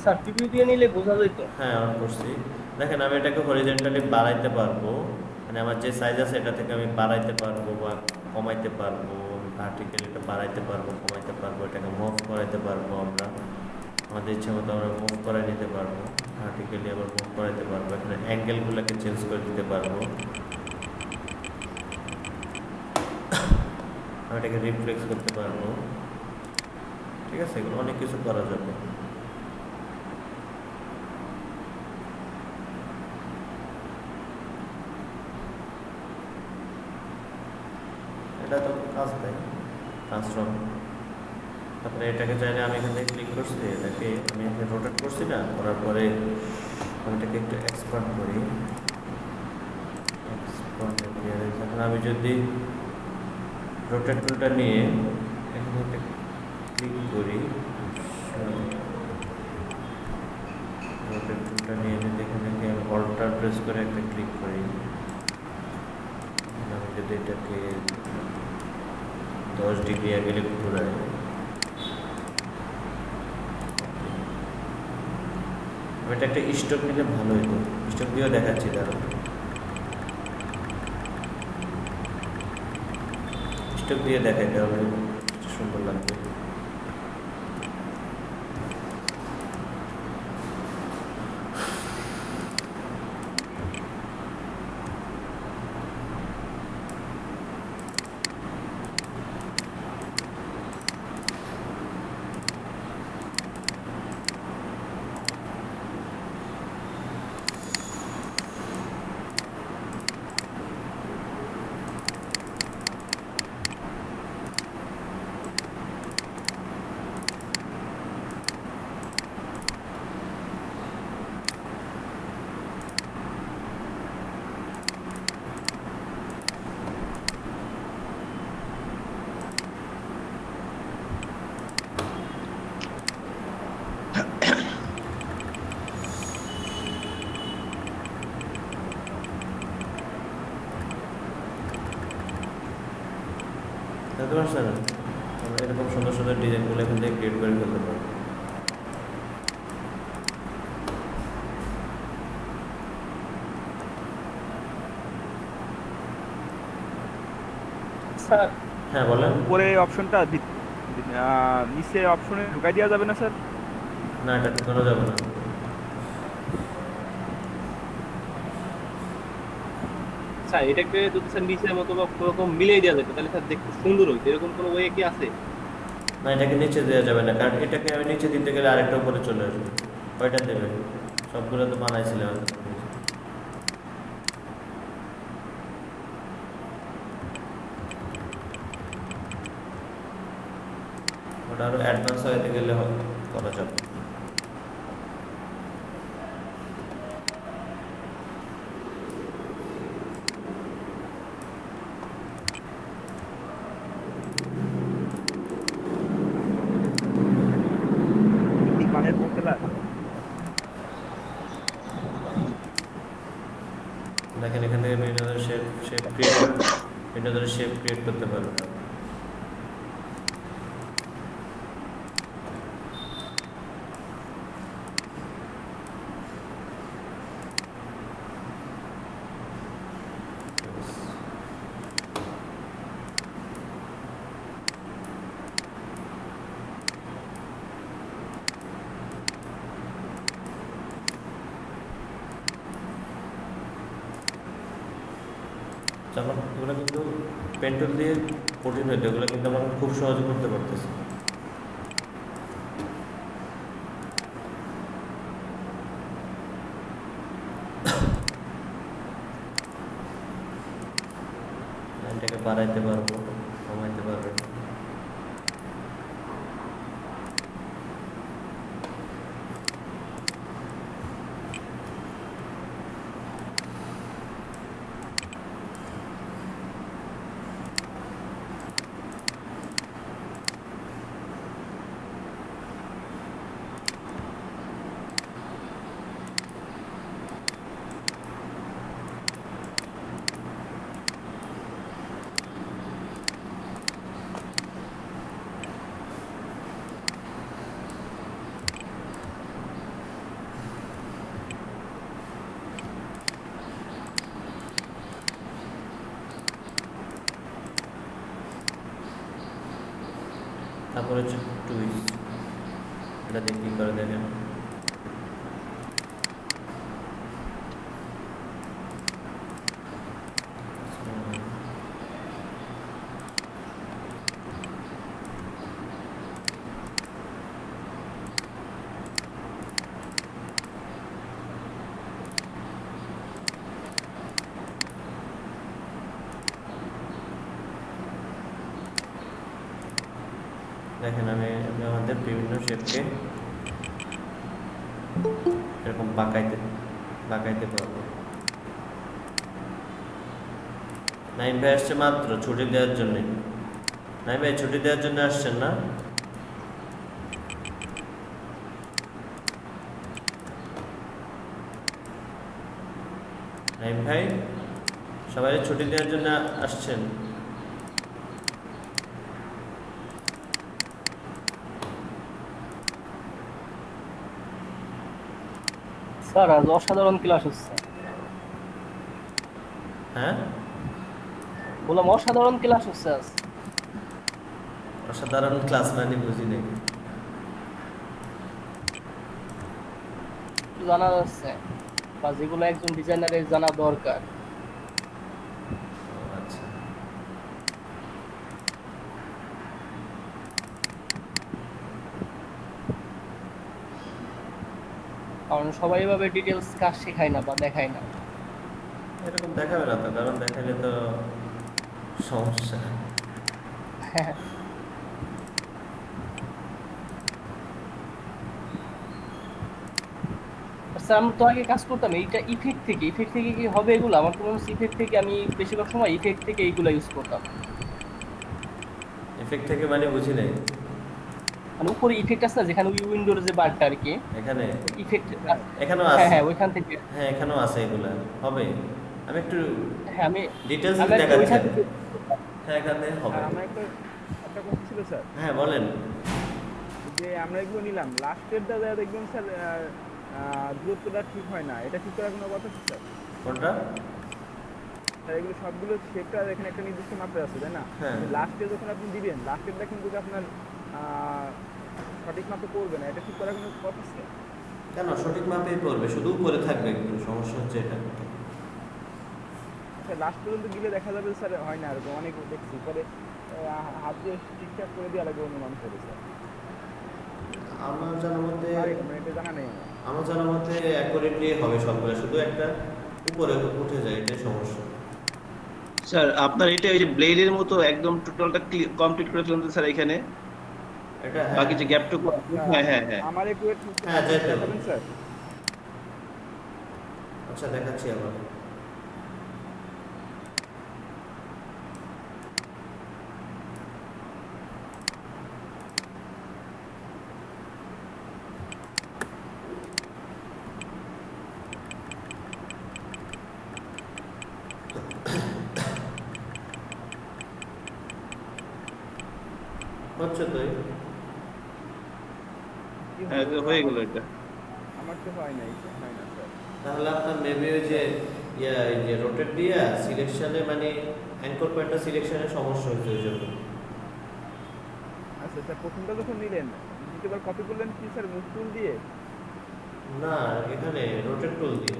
স্যার প্রিভিউ দিয়ে নিলে বোঝা যেত। হ্যাঁ, অন করছি। দেখেন আমি এটাকে হরিজন্টালি বাড়াইতে পারবো, মানে আমার যে সাইজ আছে এটা থেকে আমি বাড়াইতে পারবো বা কমাইতে পারবো, ভার্টিক্যালি এটা বাড়াইতে পারবো, কমাইতে পারবো, এটাকে মুভ করাইতে পারবো, আমরা আমাদের ইচ্ছা মতো আমরা মুভ করাই নিতে পারবো, ভার্টিক্যালি আবার মুভ করাইতে পারবো, এখানে অ্যাঙ্গেলগুলোকে চেঞ্জ করে দিতে পারবো, আমি এটাকে রিফ্লেক্স করতে পারবো। ঠিক আছে, এগুলো অনেক কিছু করা যাবে। এটা তো কাজ দেয় ট্রান্সফর্ম। তারপরে এটাকে চাইলে আমি এখান থেকে ক্লিক করছি, এটাকে আমি এখানে রোটেট করছি না, করার পরে আমি এটাকে একটু এক্সপান্ড করি, এক্সপান্ড অ্যাপিয়ারেন্স। এখন আমি যদি রোটেট টুলটা নিয়ে এখানে একটা ক্লিক করি, রোটেট টুলটা নিয়ে যদি এখানে অল্টার প্রেস করে একটা ক্লিক করি, আমি যদি এটাকে 10 ডিগ্রি অ্যাঙ্গেলে ঘুরাই, এটা একটা স্টক নিলে ভালো হতো, স্টক দিয়েও দেখাচ্ছি, দাঁড়ান স্টক দিয়ে দেখাই, তাহলে সুন্দর লাগবে। দেখতে পাচ্ছেন, আমরা এরকম সুন্দর সুন্দর ডিজাইনগুলো এখান থেকে ক্রিয়েট করে ফেলতে পারবো। স্যার হ্যাঁ বলেন। উপরে অপশনটা নিচে অপশনে ঢুকাই দেওয়া যাবে না স্যার? না, এটা ঢুকানো যাবে না। স্যার এটাকে যদি স্যার নিচের মতো বা কোনোরকম মিলিয়ে দেওয়া যেত তাহলে স্যার দেখতে সুন্দর হইতো, এরকম কোনো ওয়ে কি আছে? না, এটাকে নিচে দেওয়া যাবে না, কারণ এটাকে আমি নিচে দিতে গেলে আরেকটা উপরে চলে আসবে। কয়টা দেবে? সবগুলো তো বানাইছিলাম। ওটা আরো অ্যাডভান্স হয়ে গেলে করা যাবে। ওয়ানের প্রপেলার। দেখেন এখান থেকে বিভিন্ন ধরনের শেপ ক্রিয়েট করতে পারবেন। যেমন এগুলো কিন্তু পেন্টুল দিয়ে কঠিন হইতো, এগুলো কিন্তু আমরা খুব সহজে করতে পারতেছি। এটাকে বাড়াইতে পারবো, কমাইতে পারবো। তারপরে হচ্ছে টুইস্ট, এটা দিয়ে কি করে দেখেন। দেখেন আমি আমাদের বিভিন্ন শেপকে এরকম বাঁকাইতে পারবো। নাইম ভাই আসছে মাত্র ছুটি দেওয়ার জন্য। নাইম ভাই ছুটি দেওয়ার জন্য আসছেন না? নাইম ভাই সবাই ছুটি দেওয়ার জন্য আসছেন? স্যার আজ অসাধারণ ক্লাস হচ্ছে। হ্যাঁ বললাম অসাধারণ ক্লাস হচ্ছে আজ। অসাধারণ ক্লাস মানে বুঝি নাই। জানা যাচ্ছে বা যেগুলো একজন ডিজাইনারের জানা দরকার। আচ্ছা কারণ সবাই এভাবে ডিটেলস কাজ শেখায় না বা দেখায় না। এরকম দেখাবে না তো, কারণ দেখালে তো সমস্যা। স্যার আমরা তো আগে কাজ করতাম এইটা ইফেক্ট থেকে কি হবে এগুলো? আমার তো মনে হচ্ছে ইফেক্ট থেকে, আমি বেশিরভাগ সময় ইফেক্ট থেকে এইগুলো ইউজ করতাম। এফেক্ট থেকে মানে বুঝি নাই। মানে উপরে ইফেক্ট আছে না, যেখানে ওই উইন্ডোর যে বারটা আর কি, এখানে ইফেক্ট এখানেও হ্যাঁ আছে। হ্যাঁ ওইখান থেকে। হ্যাঁ এখানেও আছে, এগুলা হবে। আমি একটু হ্যাঁ আমি ডিটেলস আমি আর কি দেখাচ্ছি। ওইখান থেকে হ্যাঁ এখানে হবে। আর আমার একটা কথা ছিল স্যার, হ্যাঁ বলেন। যে আমরা এগুলো নিলাম, লাস্টের দাদা দেখবেন স্যার দূরত্বটা ঠিক হয় না, এটা ঠিক করার কোনো কথা আছে স্যার? কোনটা? স্যার এগুলো সবগুলো শেপটা এখানে একটা নির্দিষ্ট মাত্রা আছে, তাই না? হ্যাঁ। লাস্টে যখন আপনি দিবেন, লাস্টেরটা কিন্তু আপনার সঠিক মাপে পড়বে না, এটা ঠিক করার কোনো কথা আছে? কেন সঠিক মাপেই পড়বে, শুধু উপরে থাকবে একটু, সমস্যা হচ্ছে এটা। স্যার লাস্ট পর্যন্ত গেলে দেখা যাবে স্যার হয় না, এরকম অনেক দেখছি পরে হাত দিয়ে ঠিকঠাক করে দেওয়া লাগবে অনুমান করে স্যার। আমার জানার মধ্যে এটা জানা নেই আমার। আমার জানার মধ্যে অ্যাকুরেটলি হবে সবগুলো, শুধু একটা উপরে উঠে যায়, এটাই সমস্যা। স্যার আপনার এটা ওই যে ব্লেডের মতো একদম টোটালটা কমপ্লিট করে ফেলতে স্যার এখানে এটা বাকি যে গ্যাপটুকু। হ্যাঁ হ্যাঁ হ্যাঁ আমার একটু হ্যাঁ, যাই তো। দেখাবেন স্যার? আচ্ছা দেখাচ্ছি আবার। হচ্ছে তো এই। কি হ্যাঁ হলো? তো হয়ে গেল এটা। আমার তো হয় নাই, হয় না স্যার। তাহলে আপনার মেবি ওই যে এই যে রোটেট দিয়ে সিলেকশনে মানে অ্যাঙ্কর পয়েন্টটা সিলেকশনে সমস্যা হচ্ছে ওই জন্য। আচ্ছা স্যার, প্রথমটা যখন নিলেন দ্বিতীয়বার কপি করলেন কি স্যার মুভ টুল দিয়ে? না, এখানে রোটেট টুল দিয়ে,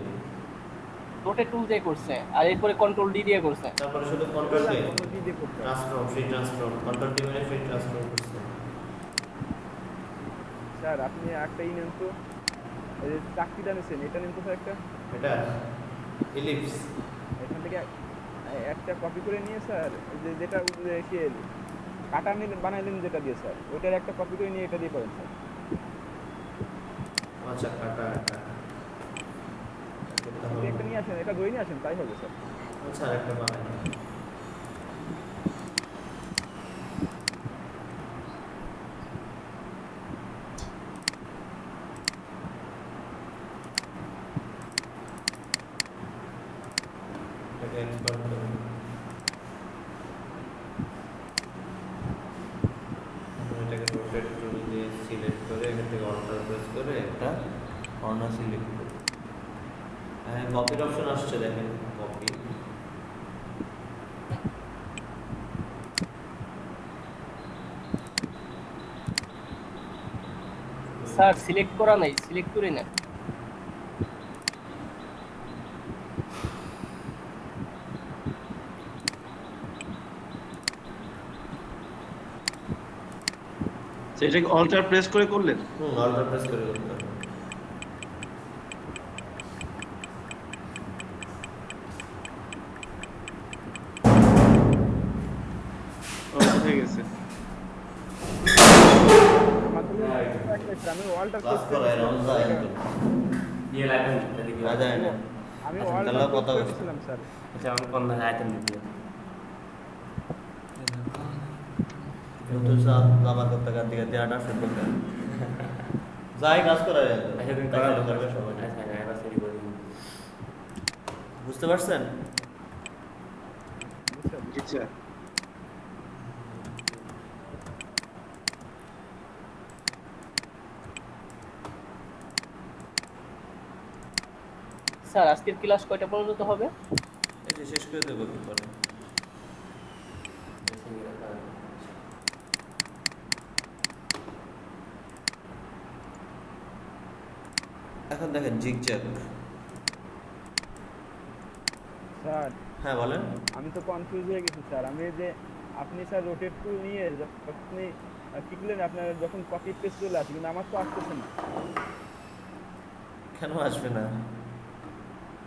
রোটেট টুল দিয়ে করছে, আর এরপরে কন্ট্রোল ডি দিয়ে করছে। তারপরে শুধু কন্ট্রোল ডি, কত কি দিয়ে করতে হবে? Transform, free transform, control D মানে ফ্রি ট্রান্সফর্ম করছে। স্যার আপনি একটাই নেন তো, এই যে চাকরিটা নিয়েছেন এটা নেন তো স্যার একটা। এটা ইলিপস। এখান থেকে একটা কপি করে নিয়ে স্যার যেটা সে কাটা নিলেন বানাইলেন যেটা দিয়ে স্যার, ওইটার একটা কপি করে নিয়ে এটা দিয়ে করেন স্যার। আচ্ছা, কাটা এটা আপনি একটা নিয়ে আসেন, এটা দই নিয়ে আসেন, তাই হবে স্যার। আচ্ছা, আরেকটা বানাই। এটাকে export করি। এটাকে রোটেট টুল দিয়ে সিলেক্ট করে এখান থেকে অল্টার প্রেস করে একটা কর্নার সিলেক্ট করি। হ্যাঁ, কপির অপশন আসছে, দেখেন কপি। স্যার সিলেক্ট করা নাই, সিলেক্ট করে না। এটাকে অল্টার প্রেস করে করলেন? অল্টার প্রেস করে করতে হবে। হয়ে গেছে। আমার তো আমি ওয়ালটা ক্লাস করা এরকম যায় না। ये लाइटन तरीके না যায় না। আমি আচ্ছা, ওয়ালটা তাহলে কথা বলছি। করেছিলাম স্যার। अच्छा हम कौन सा आइटम दीजिए নতুন জামা করতে গাতে গাতে আটা শুরু করতে যাই কাজ করা যায় তো। अच्छा तुम দেখা करा করবে সবাই। अच्छा मैं बस यही बोल বুঝতে পারছেন? বুঝছেন? জি স্যার। স্যার আজকের ক্লাস কয়টা পর্যন্ত হবে? এই যে শেষ করে দেবো একটু পরে। এখন দেখেন জিগজ্যাগ। স্যার হ্যাঁ বলেন। আমি তো কনফিউজ হয়ে গেছি স্যার। আমি এই যে আপনি স্যার রোটেট টুল নিয়ে আপনি কি করলেন, আপনার যখন কপি পেস্ট চলে আসে কিন্তু আমার তো আসতেছে না, কেন আসবে না?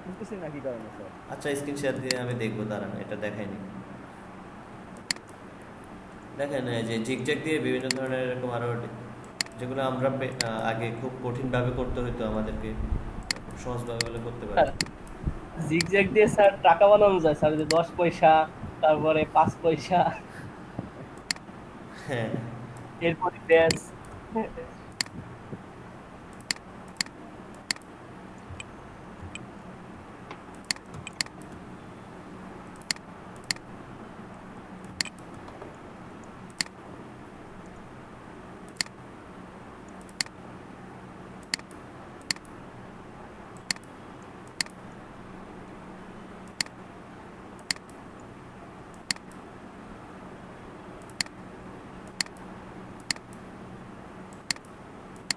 বুঝতেছি না কি কারণে স্যার। আচ্ছা, স্ক্রিন শেয়ার দিয়ে আমি দেখবো, দাঁড়ান, এটা দেখাইনি। দেখেন এই যে জিগজ্যাগ দিয়ে বিভিন্ন ধরনের এরকম আরো যেগুলো আমরা আগে খুব কঠিনভাবে করতে হতো, আমাদেরকে খুব সহজভাবে বলে করতে পারি। জিগজ্যাগ দিয়ে স্যার টাকা বানানো যায় স্যার, যে 10 পয়সা, তারপরে 5 পয়সা, হ্যাঁ, এরপরে ড্যান্স।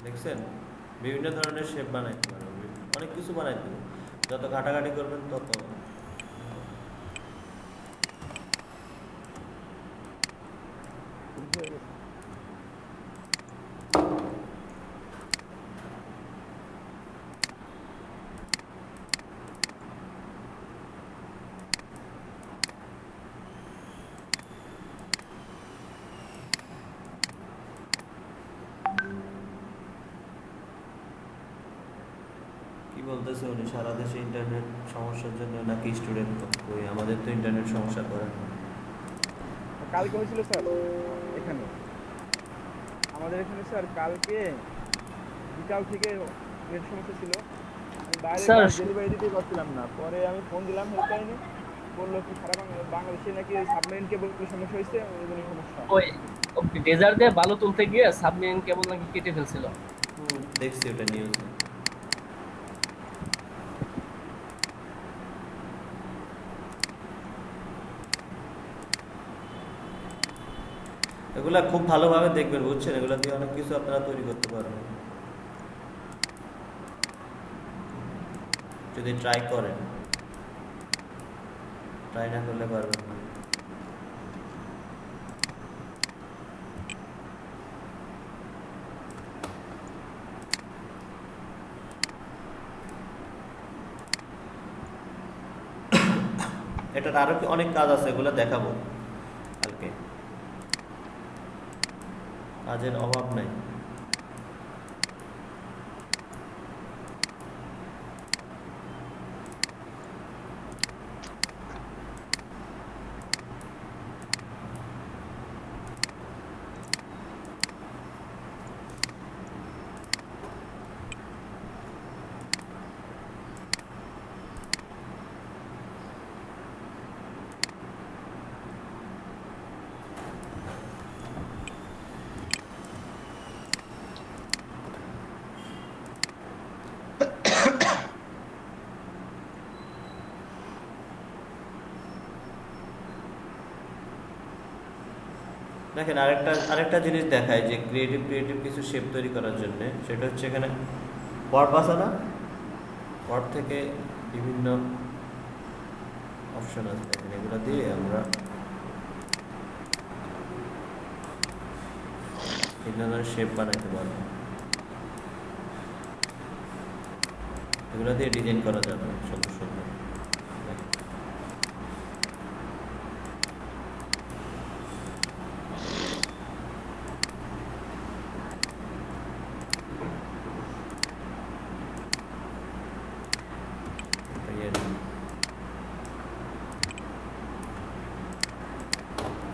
দেখছেন বিভিন্ন ধরনের শেপ বানাইতে পারবো, অনেক কিছু বানাইতে পারবো। যত ঘাটাঘাটি করবেন তত। কি বলতেছে উনি, সারা দেশে ইন্টারনেট সমস্যার জন্য নাকি স্টুডেন্ট? ওই আমাদের তো ইন্টারনেট সমস্যা করে না। কালকে হয়েছিল স্যার এখানে, আমাদের এখানে স্যার কালকে বিকাল থেকে নেট সমস্যা ছিল। আমি বাইরে স্যার, ডেলিভারি দিতে পারছিলাম না, পরে আমি ফোন দিলাম হেল্পলাইনে, বললো কি সারা বাংলাদেশে নাকি সাবমেরিন কেবল সমস্যা হয়েছে, ওই জন্য সমস্যা। ডেজার্ট দিয়ে বালু তুলতে গিয়ে সাবমেরিন কেবল নাকি কেটে ফেলছিল। দেখছি ওটা নিউজে। এগুলা খুব ভালোভাবে দেখবেন, বুঝছেন? এগুলা দিয়ে অনেক কিছু আপনারা তৈরি করতে পারবেন যদি ট্রাই করেন। ট্রাই না করলে পারবেন না। এটার আরো অনেক কাজ আছে, এগুলো দেখাবো কালকে, কাজের অভাব নাই। দেখেন আরেকটা জিনিস দেখায় যে ক্রিয়েটিভ কিছু শেপ তৈরি করার জন্য, সেটা হচ্ছে এখানে ওয়ার্প আছে না, ওয়ার্প থেকে বিভিন্ন অপশন আছে, দেখেন এগুলো দিয়ে আমরা বিভিন্ন ধরনের শেপ বানাইতে পারবো। এগুলো দিয়ে ডিজাইন করা যাবে সুন্দর সুন্দর।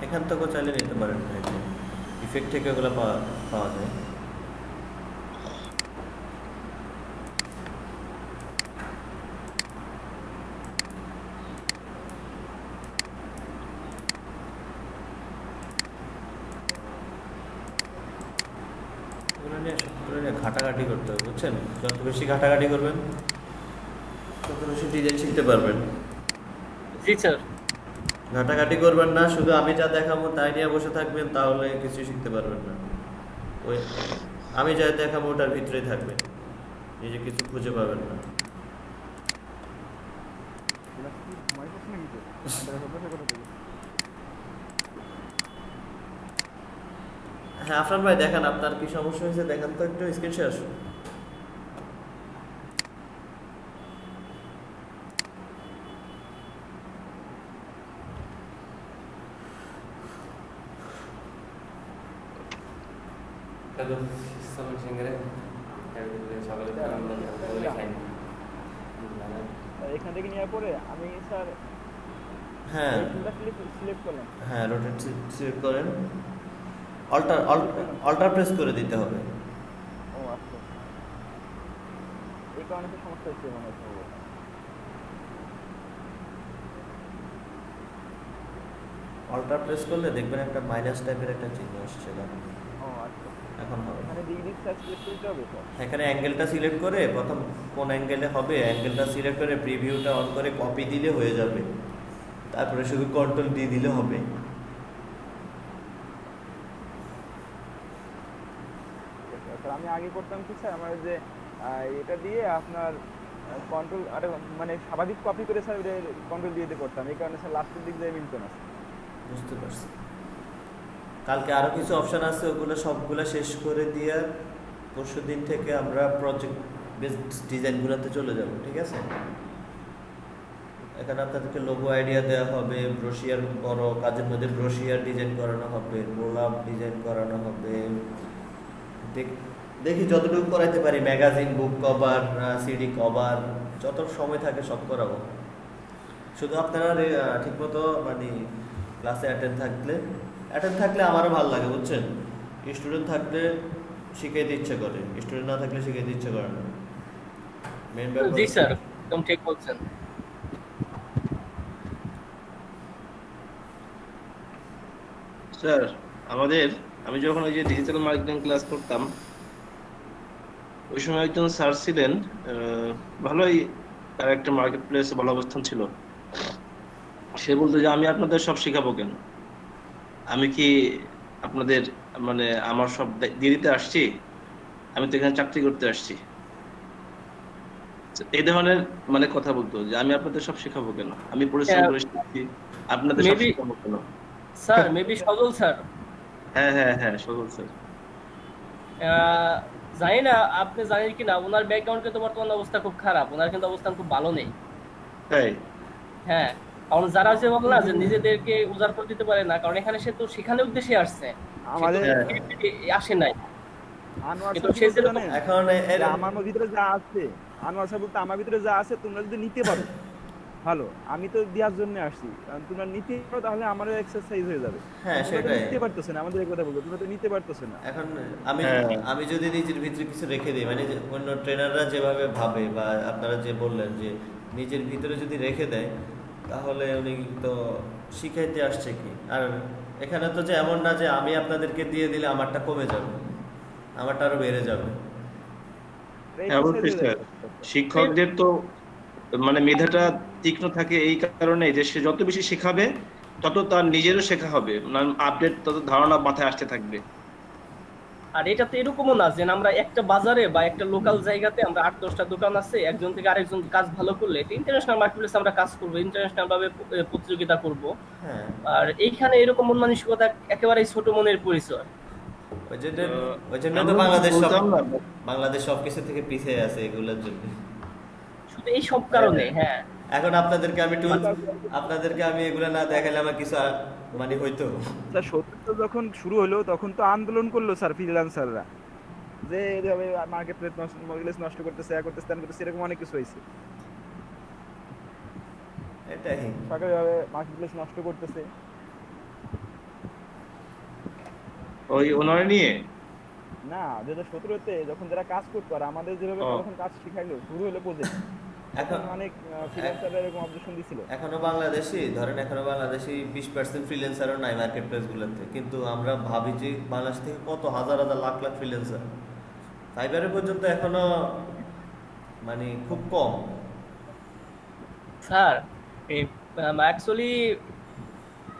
এখান থেকেও চাইলে নিতে পারেন, ইফেক্ট থেকে ওগুলো পাওয়া যায়। ঘাটাঘাটি করতে হবে, বুঝছেন? যত বেশি ঘাটাঘাটি করবেন তত বেশি ডিজাইন শিখতে পারবেন। জি স্যার। ঘাটাঘাটি করবেন না, শুধু আমি যা দেখাবো তাই নিয়ে বসে থাকবেন, তাহলে কিছু শিখতে পারবেন না। ওই আমি যা দেখাবো ওটার ভিতরেই থাকবেন, নিজে কিছু খুঁজে পাবেন না। হ্যাঁ আফরান ভাই, দেখান আপনার কি সমস্যা হয়েছে, দেখান তো একটু স্ক্রিন শেয়ার। এখান থেকে নেওয়ার পরে আমি স্যার হ্যাঁ সিলেক্ট করলাম। হ্যাঁ রোটেট সিলেক্ট করেন, অল্টার প্রেস করে দিতে হবে। ও আচ্ছা, এই কারণে তো সমস্যা হচ্ছে মনে হচ্ছে। অল্টার প্রেস করলে দেখবেন একটা মাইনাস টাইপের একটা চিহ্ন আসছে। ও আচ্ছা, এখন হবে। এখানে ডিগ্রি সিলেক্ট করতে হবে স্যার। এখানে অ্যাঙ্গেলটা সিলেক্ট করে প্রথম কোন অ্যাঙ্গেলে হবে অ্যাঙ্গেলটা সিলেক্ট করে প্রিভিউটা অন করে কপি দিলে হয়ে যাবে, তারপরে শুধু কন্ট্রোল ডি দিলে হবে। স্যার আমি আগে করতাম কি স্যার, আমার যে এটা দিয়ে আপনার কন্ট্রোল আরে মানে স্বাভাবিক কপি করে স্যার কন্ট্রোল দিয়ে করতাম, এই কারণে স্যার লাস্টের দিক দিয়ে মিলতো না। বুঝতে পারছি। কালকে আরো কিছু অপশন আছে, ওগুলো সবগুলো শেষ করে দিয়ে পরশু দিন থেকে আমরা প্রজেক্ট বেসড ডিজাইনগুলোতে চলে যাব, ঠিক আছে? এখানে আপনাদেরকে লোগো আইডিয়া দেওয়া হবে, ব্রোশিয়ার বড় কাজের মধ্যে ব্রোশিয়ার ডিজাইন করানো হবে, গোলাপ ডিজাইন করানো হবে, দেখি যতটুকু করাইতে পারি, ম্যাগাজিন, বুক কভার, সিডি কভার, যত সময় থাকে সব করাবো। শুধু আপনারা ঠিকমতো মানে ক্লাসে অ্যাটেন্ড থাকলে আমারও ভালো লাগে, বুঝছেন? স্টুডেন্ট থাকলে শিখাইতে ইচ্ছে করে, স্টুডেন্ট না থাকলে শিখাইতে ইচ্ছে করে না। মেন ব্যাপার। জি স্যার, একদম ঠিক বলছেন। স্যার আমাদের আমি যখন ওই যে ডিজিটাল মার্কেটিং ক্লাস করতাম, ওই সময় একজন স্যার ছিলেন, ভালোই, তার একটা মার্কেট প্লেসে ভালো অবস্থান ছিল। সে বলতো যে আমি আপনাদের সব শেখাবো কেন, আমি কি আপনাদের মানে আমার সব দিয়ে দিতে আসছি, আমি তো এখানে চাকরি করতে আসছি। তো এই ধরনের মানে কথা বলতো যে আমি আপনাদের সব শেখাবো কেন, আমি পরিশ্রম করে শিখছি, আপনাদের সব মেবি শেখাবো কেন। স্যার, মেবি সজল স্যার। হ্যাঁ হ্যাঁ হ্যাঁ, সজল স্যার। জানি না আপনি জানেন কি না, ওনার ব্যাকগ্রাউন্ড কিন্তু বর্তমান অবস্থা খুব খারাপ, ওনার কিন্তু অবস্থান খুব ভালো নেই। তাই হ্যাঁ, কারণ যারা যে বলে না যে নিজেদেরকে উজাড় করে দিতে পারে না, কারণ এখানে সে তো সেখানে উদ্দেশ্যে আসছে, আমাদের আসে নাই। আনোয়ার কিন্তু স্যার সে বলতে যেরকম জানেন, এখন যে আমার ভিতরে যা আছে, আনোয়ার স্যার বলতে আমার ভিতরে যা আছে তোমরা যদি নিতে পারো ভালো, আমি তো দেওয়ার জন্য আসছি, কারণ তোমরা নিতে পারো তাহলে আমারও এক্সারসাইজ হয়ে যাবে। হ্যাঁ তোমরা তো সেটাই। নিতে পারতেছো না, আমাদের এই কথা বলবো, তোমরা তো নিতে পারতেছো না। এখন আমি হ্যাঁ। আমি যদি নিজের ভিতরে কিছু রেখে দিই, মানে যে অন্য ট্রেনাররা যেভাবে ভাবে বা আপনারা যে বললেন যে নিজের ভিতরে যদি রেখে দেয়, তাহলে উনি তো শিখাইতে আসছে কি। আর এখানে তো যে এমন না যে আমি আপনাদেরকে দিয়ে দিলে আমারটা কমে যাবে, আমারটা আরো বেড়ে যাবে। এই হ্যাঁ, অবশ্যই exercise হয়ে স্যার। যাবে। শিক্ষকদের তো মানে মেধাটা তীক্ষ্ণ থাকে এই কারণে যে সে যত বেশি শেখাবে তত তার নিজেরও শেখা হবে, আপডেট তত ধারণা মাথায় আসতে থাকবে। আর এটা তো এরকমও না যে আমরা একটা বাজারে বা একটা লোকাল জায়গাতে আমরা 8-10টা দোকান আছে, একজন থেকে আরেকজন কাজ ভালো করলে এটা ইন্টারন্যাশনাল মার্কেটপ্লেসে আমরা কাজ করবো, ইন্টারন্যাশনাল ভাবে প্রতিযোগিতা করব। হ্যাঁ, আর এইখানে এরকম মন মানসিকতা একেবারেই ছোট মনের পরিচয়। ওই জন্য ওই জন্য আমরা তো বলতাম না, বাংলাদেশ সবকিছু থেকে পিছিয়ে আছে এগুলোর জন্য। শুধু এই সব কারণে। হ্যাঁ, এখন আপনাদেরকে আমি এগুলো না দেখালে আমার কিছু মানে হইতো। স্যার ৭০ যখন শুরু হলো তখন তো আন্দোলন করলো স্যার ফ্রিল্যান্সাররা, যে এইভাবে মার্কেট প্লেস নষ্ট করতেছে, করতেছে, করতেছে, এরকম অনেক কিছু হয়েছে। এটাই। সরকারিভাবে মার্কেট প্লেস নষ্ট করতেছে। ওই ওনারা নিয়ে না 2017-তে যখন যারা কাজ করতো আর আমাদের যেভাবে তখন কাজ শিখাইলো, শুরু হলো প্রজেক্ট, এখন অনেক ফ্রিল্যান্সাররা এরকম অবজেকশন দিছিল। এখনো বাংলাদেশি 20% ফ্রিল্যান্সারও নাই মার্কেট প্লেস গুলোতে, কিন্তু আমরা ভাবি যে বাংলাদেশ থেকে কত হাজার হাজার লাখ লাখ ফ্রিল্যান্সার, ফাইবারে পর্যন্ত এখনো মানে খুব কম। স্যার এই অ্যাকচুয়ালি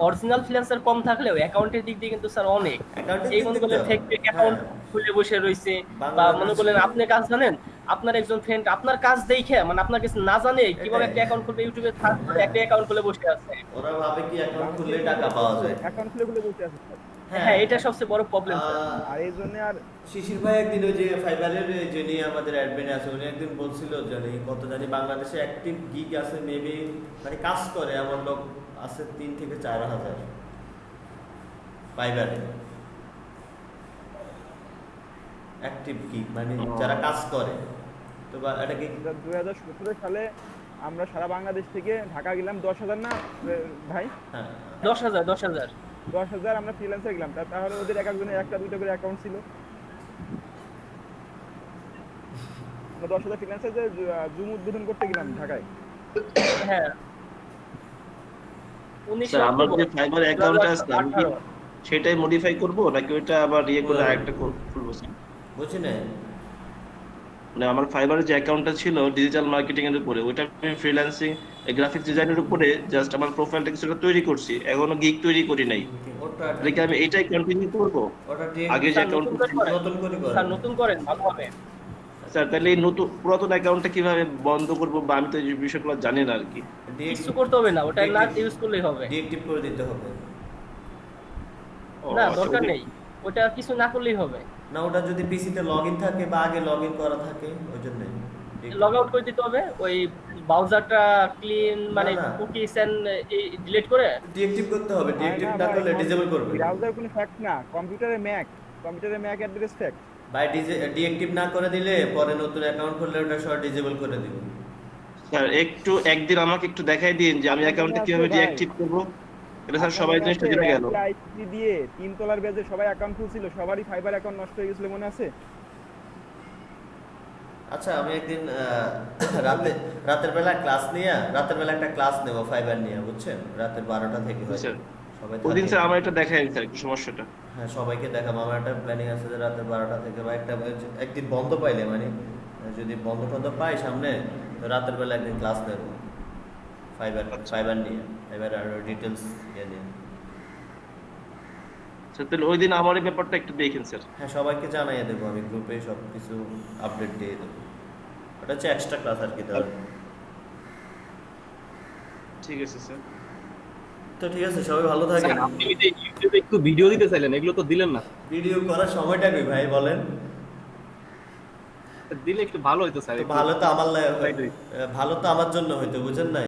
অরিজিনাল ফ্রিল্যান্সার কম থাকলেও অ্যাকাউন্টের দিক দিয়ে কিন্তু স্যার অনেক। Accounting এই দিক মনে দিয়ে করলেন তো, ফেক অ্যাকাউন্ট হ্যাঁ। খুলে বসে রয়েছে, বা বাংলাদেশ- মনে করলেন আপনি কাজ জানেন, আপনার একজন ফ্রেন্ড আপনার কাজ দেখে মানে আপনার কাছে না জানে কিভাবে এটাই। একটা অ্যাকাউন্ট খুলবে, ইউটিউবে সার্চ করে একটা অ্যাকাউন্ট খুলে বসে আছে। ওরা ভাবে কি অ্যাকাউন্ট খুললে টাকা পাওয়া যায়। অ্যাকাউন্ট খুলে খুলে বসে আছে স্যার। হ্যাঁ, এটা সবচেয়ে বড় প্রবলেম স্যার। আর এই জন্য আর শিশির ভাই একদিন ওই যে ফাইবারের যিনি আমাদের অ্যাডমিনে আছে, উনি একদিন বলছিল জানি কত জানি বাংলাদেশে অ্যাক্টিভ গিগ আছে মেবি, মানে কাজ করে এমন লোক আছে 3 থেকে 4 হাজার ফাইবারে অ্যাক্টিভ গিগ, মানে যারা কাজ করে। তো এটা কি 2017 সালে আমরা সারা বাংলাদেশ থেকে ঢাকা গেলাম 10,000 না ভাই, হ্যাঁ 10,000 10,000 আমরা ফ্রিল্যান্সার গেলাম। তাহলে ওদের এক একজনের একটা দুইটা করে অ্যাকাউন্ট ছিল। 10,000 ফ্রিল্যান্সার যে জুম উদ্বোধন করতে গেলাম ঢাকায়। হ্যাঁ, স্যার আমার যে ফাইবার অ্যাকাউন্ট আছে আমি কি 2018 সেটাই মডিফাই করব নাকি ওইটা আবার ইয়ে করে আরেকটা খুলবো স্যার? বুঝছি না। মানে আমার ফাইবারের যে অ্যাকাউন্টটা ছিল ডিজিটাল মার্কেটিং এর উপরে, ওইটা আমি ফ্রিল্যান্সিং গ্রাফিক্স ডিজাইনের উপরে জাস্ট আমার প্রোফাইলটা কিছুটা তৈরি করছি, এখনো গিগ তৈরি করি নাই। ওটা দেখি আমি এটাই কন্টিনিউ করব ওটা আগে যে স্যার অ্যাকাউন্ট নতুন করে করেন। নতুন করে করে স্যার নতুন করেন, ভালো হবে। স্যার তাহলে এই নতুন পুরাতন অ্যাকাউন্টটা কিভাবে বন্ধ করব, বা আমি তো এই বিষয়গুলো জানি না আর কি। কিছু করতে হবে না, ওটা না ইউজ করলেই হবে। ডিএক্টিভ করে দিতে হবে। ও, না আচ্ছা, দরকার ওকে। নেই, ওটা কিছু না করলেই হবে। না ওটা যদি পিসিতে লগইন থাকে বা আগে লগইন করা থাকে ওই জন্য লগ আউট করে দিতে হবে, ওই ব্রাউজারটা ক্লিন মানে না, না। কুকিজ এন্ড ডিলিট করে। ডিএক্টিভ করতে হবে, ডিএক্টিভ না করলে ডিসেবল করবে। ব্রাউজার কোনো ফ্যাক্ট না, কম্পিউটারে MAC address fact. By deactive না করে দিলে পরে নতুন অ্যাকাউন্ট খুললে ওটা সব ডিসেবল করে দিবে। স্যার একদিন আমাকে একটু দেখাই দিন যে আমি অ্যাকাউন্টটা কিভাবে ডিঅ্যাক্টিভ করব। এটা স্যার সবাই জিনিসটা জেনে গেল। আইপি দিয়ে 3 তলার বেজে সবাই অ্যাকাউন্ট খুলছিল, সবারই ফাইবার অ্যাকাউন্ট নষ্ট হয়ে গেছিল, মনে আছে? আচ্ছা আমি একদিন রাতের বেলা একটা ক্লাস নেব ফাইবার নিয়ে, বুঝছেন, রাতের 12টা থেকে হয়। স্যার সবাই ওই দিন থাকে। স্যার আমার এটা দেখাই স্যার একটু সমস্যাটা। হ্যাঁ সবাইকে দেখাবো। আমার একটা প্ল্যানিং আছে যে রাতে 12টা থেকে বা একটা একদিন বন্ধ পাইলে মানে যদি বন্ধ টন্ধ পাই সামনে, তো রাতের বেলা একদিন ক্লাস নেব ফাইবার নিয়ে, ফাইবার আর ডিটেলস ইয়ে নিয়ে। স্যার তাহলে ওই দিন আমার এই ব্যাপারটা একটু দেখেন স্যার। হ্যাঁ সবাইকে জানাইয়ে দেবো, আমি গ্রুপে সব কিছু আপডেট দিয়ে দেবো। ওটা হচ্ছে এক্সট্রা ক্লাস আর কি দেওয়ার। ঠিক আছে স্যার। তো ঠিক আছে, সবাই ভালো থাকেন। স্যার আপনি যে ইউটিউবে একটু ভিডিও দিতে চাইলেন, এগুলো তো দিলেন না। ভিডিও করার সময়টা কই ভাই বলেন? দিলে একটু ভালো হতো স্যার। তো ভালো তো আমার জন্য হইতো, বুঝেন না?